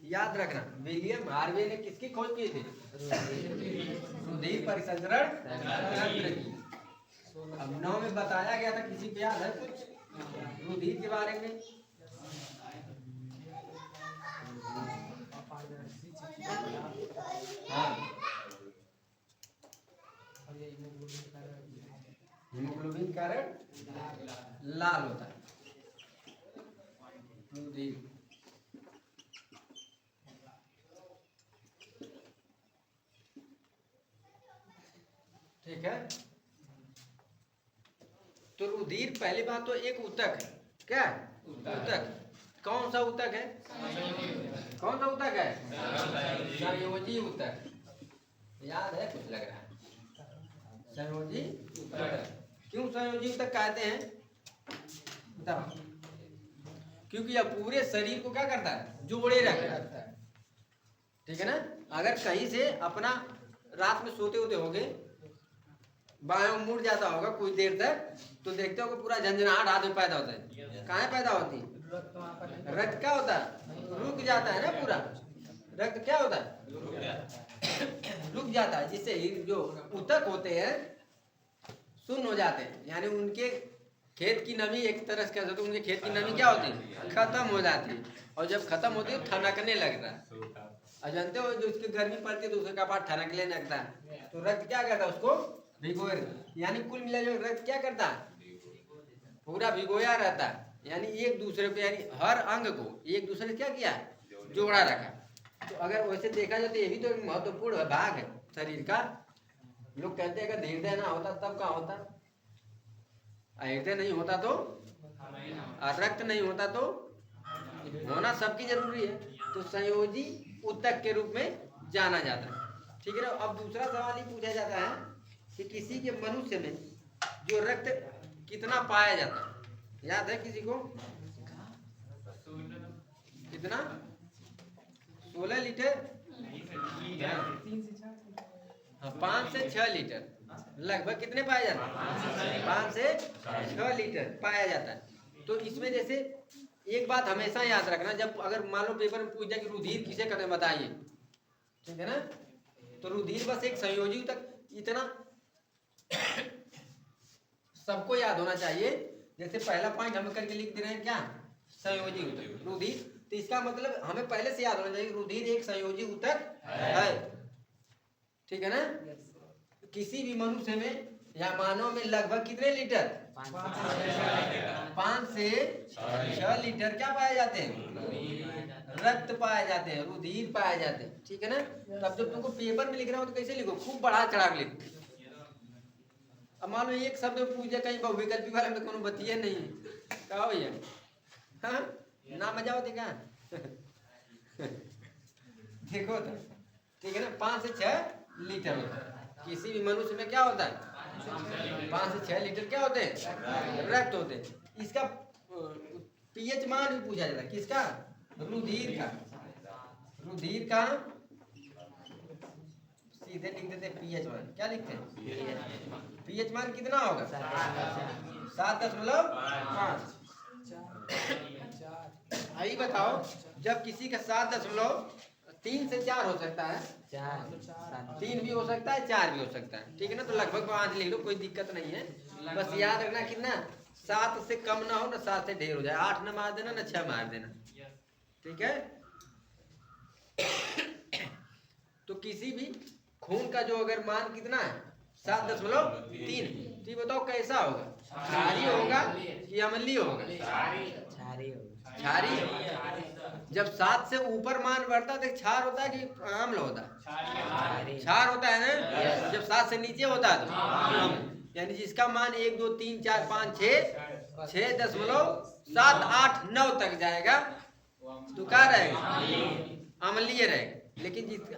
याद रखना विलियम हार्वे ने किसकी खोज की थी? रुधिर परिसंचरण तंत्र की। अब 9 में बताया गया था, किसी को याद है कुछ रुधिर के बारे में? हाँ, हीमोग्लोबिन कारण लाल होता है रुधिर, ठीक है। तो रुधिर पहली बात तो एक ऊतक है। क्या ऊतक? कौन सा ऊतक है? कौन सा ऊतक है? संयोजी ऊतक। याद है? कुछ लग रहा है। संयोजी ऊतक। क्यों संयोजी ऊतक कहते हैं? बताओ। क्योंकि यह पूरे शरीर को क्या करता है? जोड़े रखता है, ठीक है ना। अगर कहीं से अपना रात में सोते होते होगे बाएं मुड़ जाता होगा कुछ देर तक, तो देखते हो कि पूरा झंझनाहट हाथ में पैदा होता है। कहाँ पैदा होती है? रक्त क्या होता है? रुक जाता है ना पूरा। रक्त क्या होता है? रुक जाता है, जिससे जो ऊतक होते हैं सुन्न हो जाते हैं, यानी उनके खेत की नमी एक तरह से कह सकते हो, उनके खेत की नमी क्या होती है, खत्म हो जाती है, और जब खत्म होती है ठनकने लगता है। और जानते हो जो उसकी गर्मी पड़ती है तो उसका कपाट ठनकने लगता है, तो रक्त क्या करता है, उसको भिगोए, यानी कुल मिला जो रक्त क्या करता है, पूरा भिगोया रहता है, यानी एक दूसरे को, यानी हर अंग को एक दूसरे से क्या किया, जोड़ा रखा। तो अगर वैसे देखा जाए तो ये भी तो एक महत्वपूर्ण भाग है शरीर का। लोग कहते हैं अगर हृदय ना होता तब क्या होता, हृदय नहीं होता तो, रक्त नहीं होता तो, होना सबकी जरूरी है, तो संयोजी ऊतक के रूप में जाना जाता है। ठीक है ना। अब दूसरा सवाल ये पूछा जाता है कि किसी के मनुष्य में जो रक्त कितना पाया जाता है, याद है किसी को, कितना, 16 लीटर, 5 से 6 लीटर लगभग कितने पाया जाता है, 5 से 6 लीटर पाया जाता है। तो इसमें जैसे एक बात हमेशा याद रखना, जब अगर मान लो पेपर में पूछ जाए कि रुधिर किसे कहते हैं बताइए, ठीक है ना, तो रुधिर बस एक संयोजी तक, इतना सबको याद होना चाहिए। जैसे पहला पॉइंट हम करके लिख दे रहे हैं क्या, संयोजी ऊतक रुधिर, तो इसका मतलब हमें पहले से याद होना चाहिए रुधिर एक संयोजी ऊतक है, ठीक है ना। किसी भी मनुष्य में या मानव में लगभग कितने लीटर, 5 से 6 लीटर क्या पाए जाते हैं, रक्त पाए जाते हैं, रुधिर पाए जाते हैं, ठीक है ना। तब जब तुमको पेपर में लिख रहा हो तो कैसे लिखो, खूब बढ़ा चढ़ा के लिखो। अब मान लो एक शब्द पूछ जाए कहीं बहुविकल्पी वाला में कोनो बतिये नहीं है, क्या भैया, हाँ ना मजा होती क्या देखो तो, ठीक है ना, 5 से 6 लीटर होता है। किसी भी मनुष्य में क्या होता है, 5 से 6 लीटर क्या होते हैं, रक्त होते हैं। इसका पीएच मान भी पूछा जाता है, किसका, रुधिर का, रुधिर का सीधे लिख देते हैं पीएच मान, क्या लिखते हैं, पीएच मान कितना होगा, 7.5। आई बताओ, जब किसी का 7.3 से 4 हो सकता है, 3 भी हो सकता है, 4 भी हो सकता है, ठीक है ना, तो लगभग 5 लिख लो, कोई दिक्कत नहीं है। बस याद रखना कितना, 7 से कम ना हो ना 7 से ढेर हो जाए, 8 ना मार देना ना 6 मार देना, ठीक है। तो किसी भी खून का जो अगर मान कितना है 7.3, तो बताओ कैसा होगा, क्षारीय होगा कि अम्लीय होगा, क्षारीय। जब 7 से ऊपर मान बढ़ता है तो क्षार होता है कि अम्ल होता है, क्षार होता है ना। जब 7 से नीचे होता है तो अम्ल, यानी जिसका मान 1 2 3 4 5 6 6.7 8 9 तक जाएगा तो क्या रहेगा, अम्लीय रहेगा। लेकिन जिसका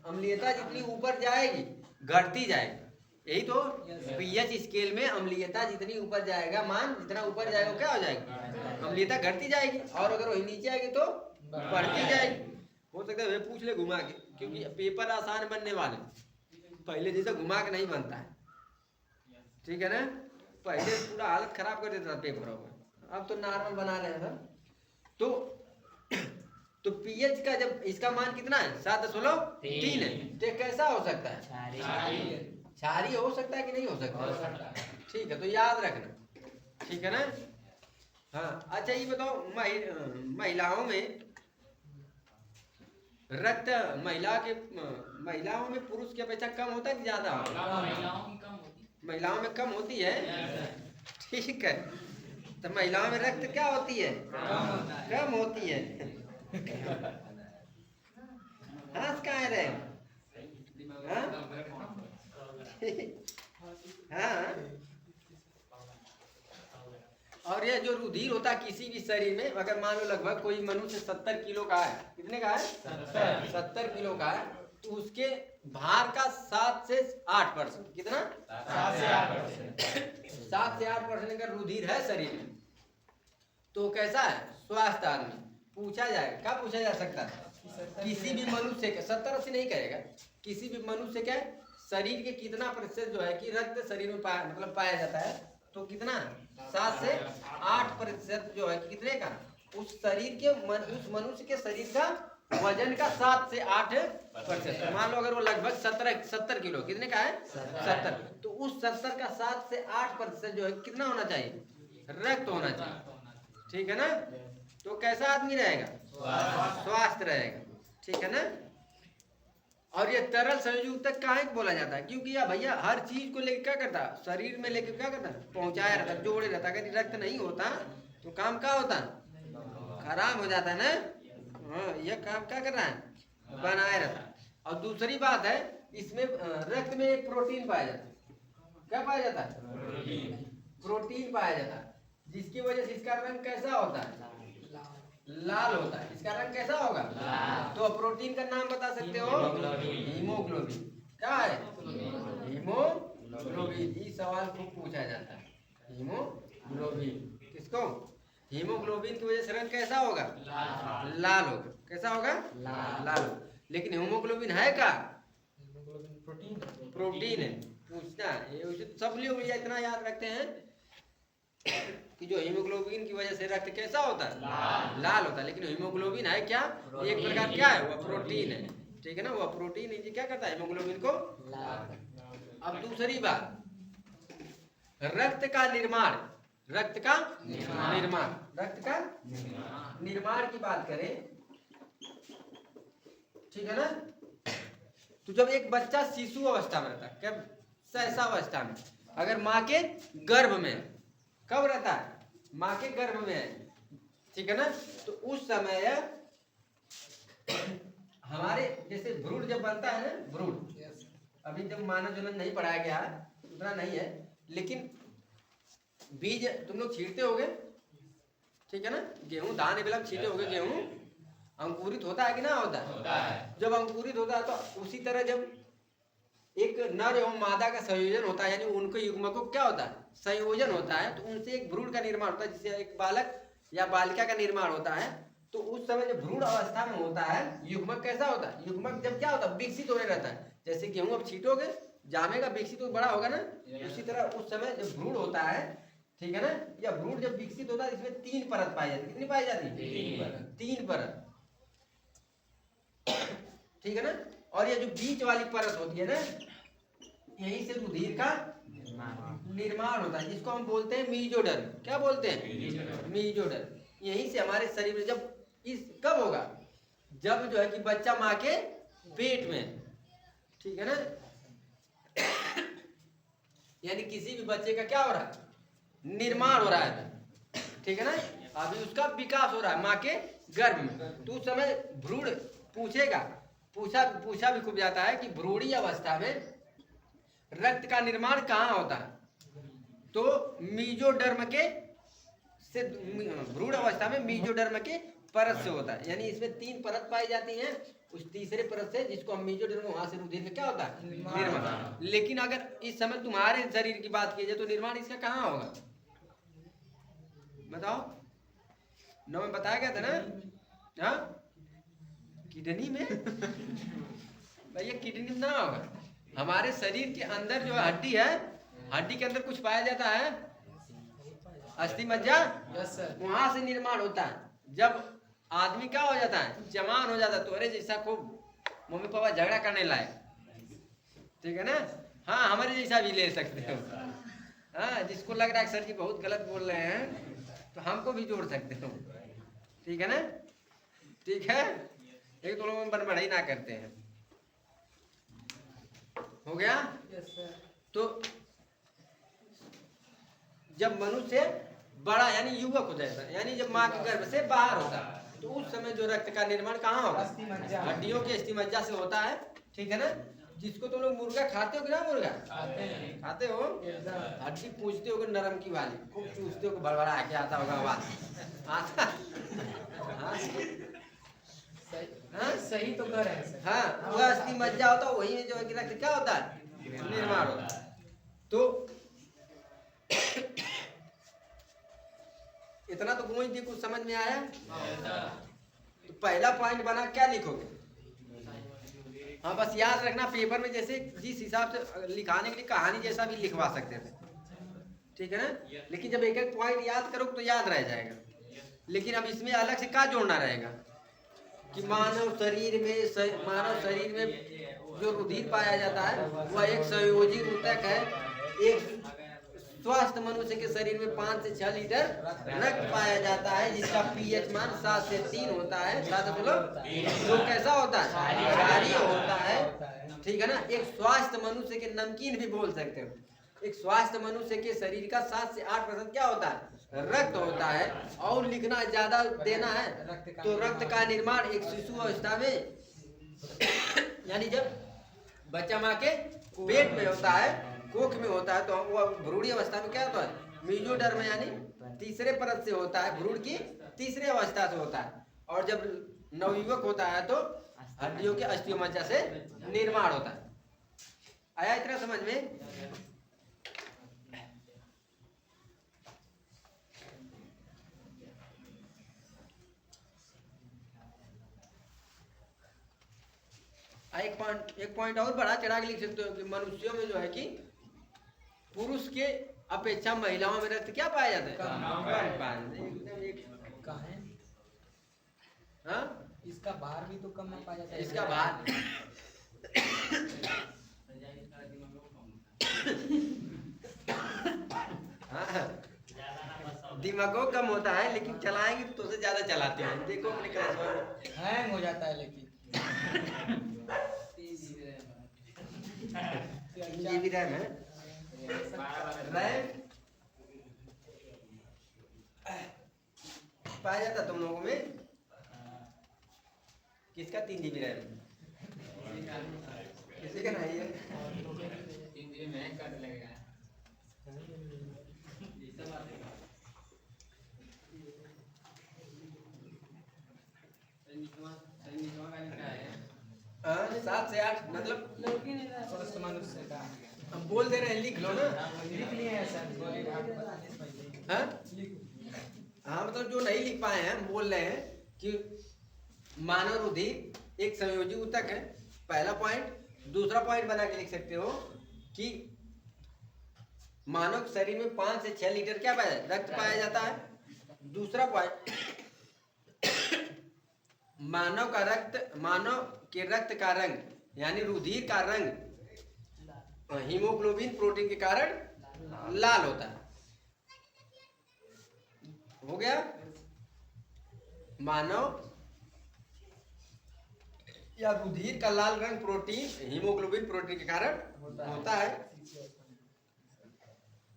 अम्लीयता जितनी ऊपर जाएगी घटती जाएगी, यही तो पीएच स्केल में अम्लीयता जितनी ऊपर जाएगा, मान जितना ऊपर जाएगा क्या हो जाएगी, अम्लीयता घटती जाएगी, और अगर वही नीचे आएगी तो बढ़ती जाएगी। हो सकता है पूछ ले घुमा के, क्योंकि पेपर आसान बनने वाले, पहले जैसा घुमा के नहीं बनता है, ठीक है ना। पहले पूरा हालत खराब कर देता था पेपरों में, अब तो नॉर्मल बना रहे हैं। तो पीएच का जब इसका मान कितना है 7.3 है, तो कैसा हो सकता है, क्षारीय हो सकता है कि नहीं हो सकता, ठीक है, तो याद रखना, ठीक है ना। हाँ अच्छा ये बताओ, महिलाओं में रक्त, महिलाओं में पुरुष की अपेक्षा कम होता है कि ज्यादा होता है, महिलाओं में कम होती है, ठीक है। तो महिलाओं में रक्त क्या होती है, कम होती है। हंस कहाँ रहे, हाँ। और ये जो रुधिर होता है किसी भी शरीर में, अगर मान लो लगभग कोई मनुष्य 70 किलो का है, कितने का है 70 किलो का है, तो उसके भार का 7 से 8%, कितना 7 से 8% अगर रुधिर है शरीर में तो कैसा है, स्वस्थ आदमी। पूछा जाए, क्या पूछा जा सकता है, किसी भी मनुष्य के 70-80 नहीं कहेगा, किसी भी मनुष्य के शरीर के कितना प्रतिशत जो है कि रक्त शरीर में पाया जाता है, तो कितना 7 से 8% जो है कि कितने का, उस शरीर के उस मनुष्य के शरीर का वजन का 7 से 8%। मान लो अगर वो लगभग 70 किलो, कितने का है 70, तो उस 70 का 7 से 8% जो है कितना होना चाहिए, रक्त होना चाहिए। ठीक है ना, तो कैसा आदमी रहेगा, स्वस्थ रहेगा। ठीक है ना। और ये तरल संयुक्त काहे को बोला जाता है, क्योंकि यह भैया हर चीज को लेकर क्या करता है, शरीर में लेकर क्या करता है, पहुंचाया रहता है, जोड़े रहता है। अगर रक्त नहीं होता तो काम क्या होता, खराब हो जाता है ना। हाँ, यह काम क्या कर रहा है, बनाए रहता है। और दूसरी बात है, इसमें रक्त में एक प्रोटीन पाया जाता है। क्या पाया जाता है, प्रोटीन पाया जाता है, जिसकी वजह से इसका रंग कैसा होता है, लाल होता है। इसका रंग कैसा होगा, तो प्रोटीन का नाम बता सकते हो, हीमोग्लोबिन। क्या है, हीमोग्लोबिन। ये सवाल खूब पूछा जाता है, हीमोग्लोबिन किसको, हीमोग्लोबिन की वजह से रंग कैसा होगा, लाल होगा। कैसा होगा, लाल होगा। लेकिन हीमोग्लोबिन है क्या, प्रोटीन है। पूछना ये सब लोग ये इतना याद रखते हैं कि जो हीमोग्लोबिन की वजह से रक्त कैसा होता है, लाल होता है। लेकिन हीमोग्लोबिन है क्या, एक प्रकार क्या है, वह प्रोटीन है। ठीक है ना, वह प्रोटीन है क्या करता है, हीमोग्लोबिन को। अब दूसरी बात, रक्त का निर्माण, रक्त का निर्माण, रक्त का निर्माण की बात करें, ठीक है ना। तो जब एक बच्चा शिशु अवस्था में रहता है, कब, सहसावस्था में, अगर माँ के गर्भ में, कब रहता है, माँ के गर्भ में है, ठीक है ना, तो उस समय हमारे जैसे भ्रूण जब बनता है ना, भ्रूण अभी जब मानव जन्म नहीं पढ़ाया गया है, उतना नहीं है, लेकिन बीज तुम लोग छींटते होगे, ठीक है ना, गेहूं धान ये वाला छींटे होगे, गेहूं अंकुरित होता है कि ना होता है, जब अंकुरित होता है तो उसी तरह जब एक नर एवं मादा का संयोजन होता है, यानी उनके युग्मक को क्या होता है, संयोजन होता है, तो उनसे एक भ्रूण का निर्माण होता है, जिससे एक बालक या बालिका का निर्माण होता है। तो उस समय जब भ्रूण अवस्था में होता है, युग्मक कैसा होता है, युग्मक जब क्या होता है, विकसित होने रहता है। जैसे गेहूं अब छींटोगे, जामेगा, विकसित हो, बड़ा होगा ना, उसी तरह उस समय जब भ्रूण होता है, ठीक है ना, या भ्रूण जब विकसित होता है, इसमें 3 परत पाई जाती है। कितनी पाई जाती है, 3 परत, ठीक है ना। और ये जो बीच वाली परत होती है ना, यहीं से रुधिर का निर्माण होता है, जिसको हम बोलते हैं मीजोडर्म। क्या बोलते हैं, मीजोडर्म। यहीं से हमारे शरीर में जब इस कब होगा, जब जो है कि बच्चा माँ के पेट में, ठीक है ना, यानी किसी भी बच्चे का क्या हो रहा है, निर्माण हो रहा है, ठीक है ना, अभी उसका विकास हो रहा है माँ के गर्भ में। तो उस समय भ्रूण पूछा भी खूब जाता है कि भ्रूणीय अवस्था में रक्त का निर्माण कहाँ होता है, तो मीजोडर्म के से, भ्रूण अवस्था में मीजोडर्म के परत से होता है। यानी इसमें 3 परत पाई जाती हैं, उस तीसरे परत से, जिसको हम मीजोडर्म, वहां से रुधिर में क्या होता है, निर्माण। लेकिन अगर इस समय तुम्हारे शरीर की बात की जाए तो निर्माण इसका कहाँ होगा, बताओ, नौ में बताया गया था ना, हाँ, किडनी में भैया, किडनी में ना होगा, हमारे शरीर के अंदर जो हड्डी है, हड्डी के अंदर कुछ पाया जाता है, अस्थि मज्जा, वहां से निर्माण होता है। जब आदमी क्या हो जाता है, जवान हो जाता है, तो अरे जैसा खूब मम्मी पापा झगड़ा करने लाए, ठीक है ना, हाँ, हमारे जैसा भी ले सकते हो, हाँ, जिसको लग रहा है सर जी बहुत गलत बोल रहे हैं, तो हमको भी जोड़ सकते हो, ठीक है ना, ठीक है, एक दो लोग बड़बड़ाई ना करते हैं, हो गया। तो जब मनुष्य बड़ा यानी युवक हो जाता है, यानी जब माँ के गर्भ से बाहर होता है, तो उस समय जो रक्त का निर्माण कहाँ होगा, हड्डियों के अस्थिमज्जा से होता है, ठीक है ना, जिसको तुम लोग मुर्गा खाते हो कि ना, मुर्गा खाते हो, हड्डी पूछते हो नरम की वाली, खूब चूसते हो, बड़बड़ा के आता होगा आवाज, आता, हाँ, सही तो कर रहे हैं, हाँ, वह अस्थि मज्जा होता है, वही जो है कि रक्त क्या होता है, निर्माण होता है। तो इतना तो गूंज दी, कुछ समझ में आया, तो पहला पॉइंट बना, क्या लिखोगे, हाँ, बस याद रखना, पेपर में जैसे जिस हिसाब से लिखाने के लिए कहानी जैसा भी लिखवा सकते थे, ठीक है ना, लेकिन जब एक एक पॉइंट याद करोगे तो याद रह जाएगा। लेकिन अब इसमें अलग से क्या जोड़ना रहेगा, कि मानव शरीर में जो रुधिर पाया जाता है वह एक संयोजी ऊतक है। एक स्वस्थ मनुष्य के शरीर में 5 से 6 लीटर रक्त पाया जाता है, जिसका पीएच मान 7 से 3 होता है। 7 जो कैसा होता है, क्षारीय होता है, ठीक है ना। एक स्वस्थ मनुष्य के, नमकीन भी बोल सकते हो, एक स्वस्थ मनुष्य के शरीर का 7 से 8% क्या होता है, रक्त होता है। और लिखना ज्यादा देना है तो रक्त का निर्माण एक शिशु अवस्था में यानी जब बच्चा माँ के पेट में होता है, कोख में होता है, तो वो भ्रूण अवस्था में क्या होता है, मेसोडर्म यानी तीसरे परत से होता है, भ्रूण की तीसरे अवस्था से होता है। और जब नवयुवक होता है तो हड्डियों के अस्थिमज्जा से निर्माण होता है। आया इतना समझ में? एक पॉइंट और बढ़ा चढ़ा के लिख सकते हो कि मनुष्यों में जो है कि पुरुष के अपेक्षा महिलाओं में रक्त क्या पाया जाता है, कम पाया कहाँ है? हाँ? इसका भार भी तो कम ना पाया जाता है। इसका भार हाँ, दिमागों कम होता है, लेकिन चलाएंगे तो तुझसे ज्यादा चलाते हैं। देखो अपने क्लास हैंग हो जाता है लेकिन ये भी रैम है, रैम पाया जाता तुम लोगों में। किसका 3 GB रैम, किसी का नहीं है। 3 GB में कट लगेगा। हाँ, 7 से 8 मतलब स्वस्थ मनुष्य का हम बोल दे रहे हैं, लिख लो ना। लिख लिए हैं सर। हाँ हाँ, मतलब जो नहीं लिख पाए हैं हम बोल रहे हैं कि मानव रुधिर एक संयोजी ऊतक है, पहला पॉइंट। दूसरा पॉइंट बना के लिख सकते हो कि मानव शरीर में 5 से 6 लीटर क्या पाया रक्त पाया जाता है। दूसरा पॉइंट, मानव के रक्त का रंग यानी रुधिर का रंग हीमोग्लोबिन प्रोटीन के कारण लाल होता है। हो गया, मानव या रुधिर का लाल रंग प्रोटीन हीमोग्लोबिन प्रोटीन के कारण होता है।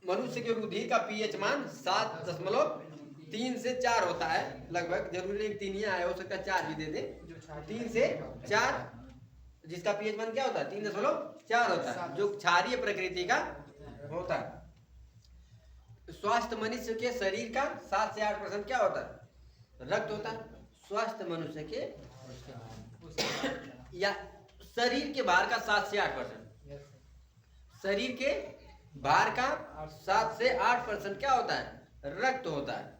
मनुष्य के रुधिर का पीएच मान 7.3 से 4 होता है लगभग। जरूरी नहीं 3 ही आया, हो सकता है 4 भी दे दे। 3 से 4 जिसका पीएच मान क्या होता है, 3.4 होता है, जो क्षारीय प्रकृति का होता है। स्वस्थ मनुष्य के शरीर का 7 से 8% क्या होता है, रक्त होता है। स्वस्थ मनुष्य के या शरीर के भार का 7 से 8%, शरीर के भार का 7 से 8% क्या होता है, रक्त होता है।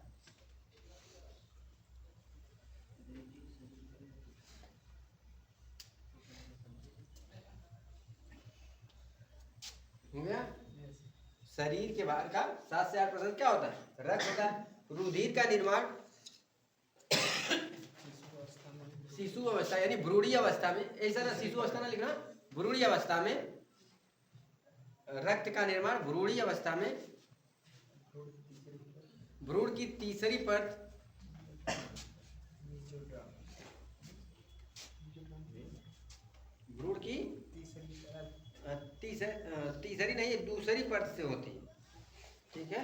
हो गया, शरीर के भार का 7 से 8% क्या होता है, रक्त होता है। रुधिर का निर्माण शिशु अवस्था यानी भ्रूणी अवस्था में, ऐसा ना शिशु अवस्था ना लिखना, भ्रूणी अवस्था में रक्त का निर्माण भ्रूणी अवस्था में भ्रूण की तीसरी परत भ्रूण की तीसरी नहीं, दूसरी परत से होती है, ठीक है।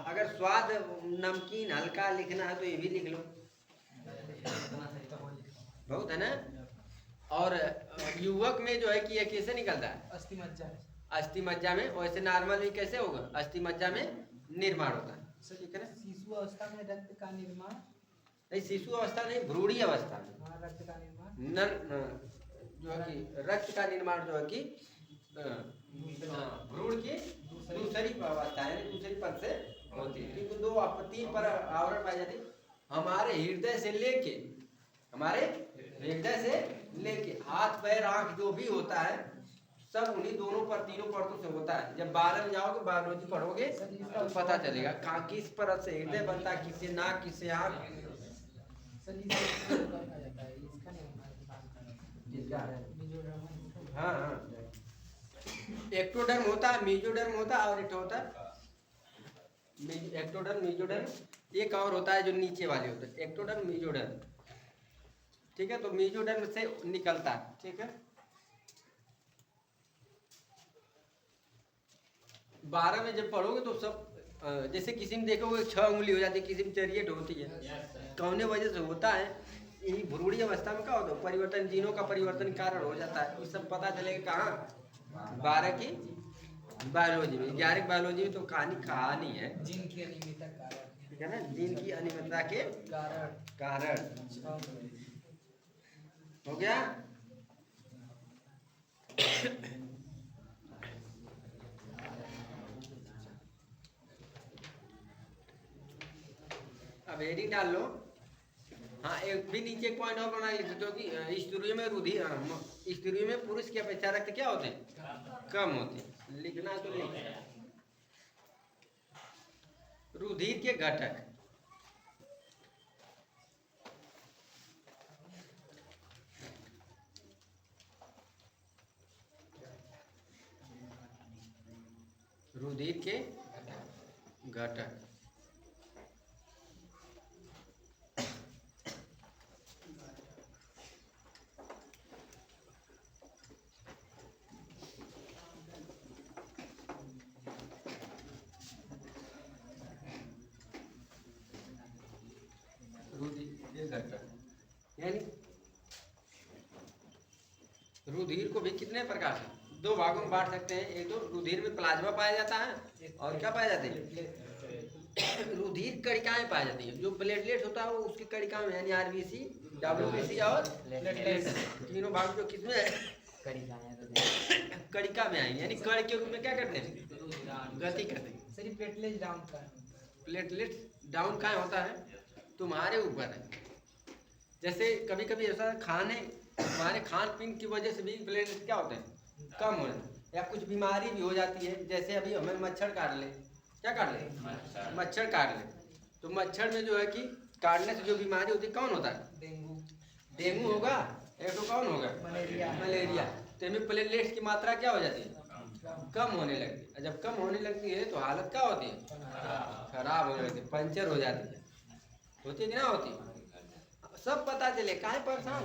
अगर स्वाद नमकीन हल्का लिखना है तो ये भी लिख लो, बहुत है ना। और युवक में जो है कि ये कैसे निकलता है, अस्थि मज्जा में। वैसे नॉर्मल में कैसे होगा, अस्थि मज्जा में निर्माण होता है, ठीक है ना। शिशु अवस्था में रक्त का निर्माण नहीं, शिशु अवस्था नहीं, भ्रूणी अवस्था में रक्त का निर्माण जो है कि रक्त का निर्माण जो है कि भ्रूण की दूसरी अवस्था है, दूसरी पद से होती है। क्योंकि 3 पर आवरण पाई जाती है। हमारे हृदय से लेके हाथ पैर आंख जो भी होता है सब उन्हीं दोनों पर तीनों परतों से होता है। जब 12 में जाओगे बायोलॉजी पढ़ोगे तो पता चलेगा कहाँ किस परत से हृदय बनता है, किससे नाक, किससे आँख। सर इसका कहा जाता है, इसका नहीं जिसका मेजोडर्म। हाँ हाँ, एक्टोडर्म होता है, मेजोडर्म होता है, और एक होता है एक्टोडर्म, मेजोडर्म। एक और होता है जो नीचे वाले होते हैं, एक्टोडर्म, मेजोडर्म। ठीक है, तो मेजोडर्म से निकलता है। ठीक है, 12 में जब पढ़ोगे तो सब जैसे किसी में देखोगे 6 उंगली हो जाती है, किसी में चरियट होती है। कौने वजह से होता है, यही भ्रूणीय अवस्था में क्या होता है, परिवर्तन, जीनों का परिवर्तन कारण हो जाता है। ये सब पता चलेगा कहाँ, 12 की बायोलॉजी में। 11 बायोलॉजी में तो कहानी है, जीन की अनियमितता कारण, ठीक है ना, जीन की अनियमितता के कारण हो गया। अब हेडिंग डाल लो। हाँ, एक भी नीचे एक पॉइंट और बना लीजिए, क्योंकि स्त्रियों में रुधिर, स्त्रियों में पुरुष की अपेक्षा रक्त क्या होते हैं, कम होते हैं। लिखना है तो लिख, रुधिर के घटक। रुधिर के घटक। यानी रुधिर को भी कितने प्रकार से 2 भागों में बांट सकते हैं। एक तो रुधिर में प्लाज्मा पाया जाता है, और क्या पाया जाता है, रुधिर कणिकाएं पाई जाती है। जो प्लेटलेट होता है वो उसकी कणिका में, यानी आरबीसी, डब्ल्यूबीसी और प्लेटलेट, तीनों भाग जो किसमें कणिका में आएंगे, यानी कण के रूप में क्या करते हैं, गति करते हैं। सर प्लेटलेट डाउन का, प्लेटलेट डाउन का होता है, तुम्हारे ऊपर है। जैसे कभी कभी ऐसा खाने, हमारे खान पीन की वजह से भी प्लेटलेट क्या होते हैं, कम हो जाते हैं, या कुछ बीमारी भी हो जाती है। जैसे अभी हमें मच्छर काट ले, क्या काट ले, मच्छर काट ले, तो मच्छर में जो है कि काटने से जो बीमारी होती है, कौन होता है, डेंगू होगा, एक तो कौन होगा, मलेरिया। तो इनमें प्लेटलेट्स की मात्रा क्या हो जाती है, कम होने लगती है। जब कम होने लगती है तो हालत क्या होती है, खराब होने लगती है, पंचर हो जाती है, होती है कि ना होती। सब पता चले, काहे परेशान,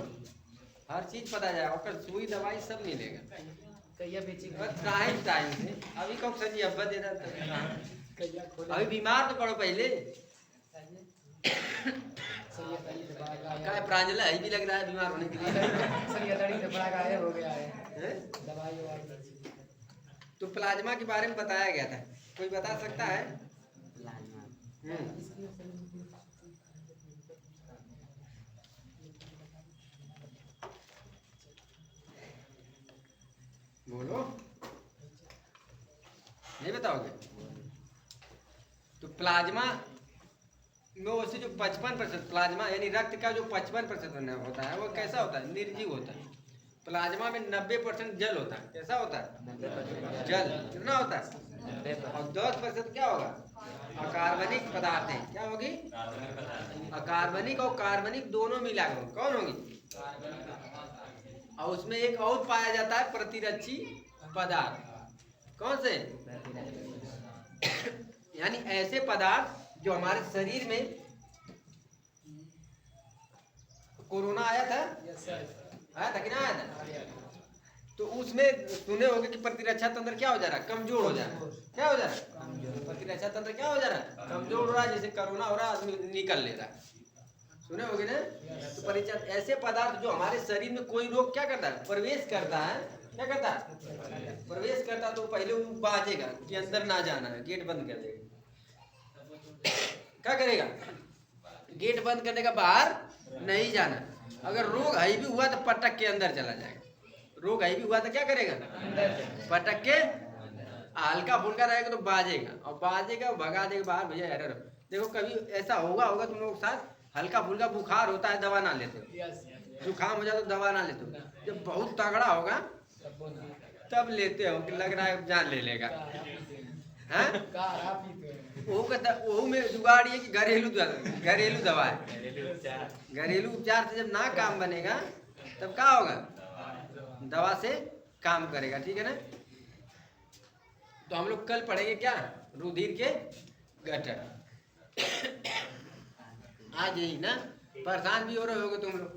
हर चीज पता जाए, और सुई दवाई सब मिलेगा टाइम टाइम से। अभी कब सर जी अब्बा दे रहा था, अभी बीमार तो पड़ो पहले। क्या प्रांजला है भी लग रहा है बीमार होने के लिए। हो गया है दवाई। तो प्लाज्मा के बारे में बताया गया था, कोई बता सकता है। बोलो, नहीं बताओगे। तो प्लाज्मा में वैसे जो 55% प्लाज्मा, यानी रक्त का जो 55% होता है, वो कैसा होता है, निर्जीव होता है। प्लाज्मा में 90% जल होता है। कैसा होता है, जल। कितना होता है, और 10% क्या होगा, अकार्बनिक पदार्थें। क्या होगी, अकार्बनिक और कार्बनिक दोनों मिलाकर कौन होगी। और उसमें एक और पाया जाता है प्रतिरक्षी पदार्थ। कौन से, यानी ऐसे पदार्थ जो हमारे शरीर में, कोरोना आया था, आया था कि ना आया था, तो उसमें सुने होंगे कि प्रतिरक्षा तंत्र क्या हो जा रहा है, कमजोर हो जा रहा है। क्या हो जा रहा है, प्रतिरक्षा तंत्र क्या हो जा रहा है, कमजोर हो रहा है। जैसे कोरोना हो रहा है, आदमी निकल ले रहा है, सुने होगे ना। तो परिचय ऐसे पदार्थ जो हमारे शरीर में कोई रोग क्या करता है, प्रवेश करता है, क्या करता है, प्रवेश करता, तो पहले वो बाजेगा कि अंदर ना जाना है, गेट बंद कर देगा। क्या करेगा, गेट बंद करने का, बाहर नहीं जाना। अगर रोग है भी हुआ तो पटक के अंदर चला जाएगा। रोग है भी हुआ तो क्या करेगा, पटक के, हल्का फुल्का रहेगा तो बाजेगा, और बाजेगा भगा देगा बाहर, भैया एरर। देखो कभी ऐसा होगा तुम लोगों के साथ, हल्का फुल्का बुखार होता है, दवा ना लेते हो, जुकाम हो जाए तो दवा ना लेते हो। जब बहुत तगड़ा होगा तब लेते हो कि लग रहा है जान ले लेगा। काढ़ा पीते हैं। हाँ काढ़ा पीते हैं। वो में जुगाड़ ये कि घरेलू दवा है। घरेलू उपचार से जब ना काम बनेगा तब क्या होगा, दवा से काम करेगा। ठीक है ना। तो हम लोग कल पढ़ेंगे क्या, रुधिर के घटक। आज यही ना, परेशान भी हो रहे होगे तुम लोग।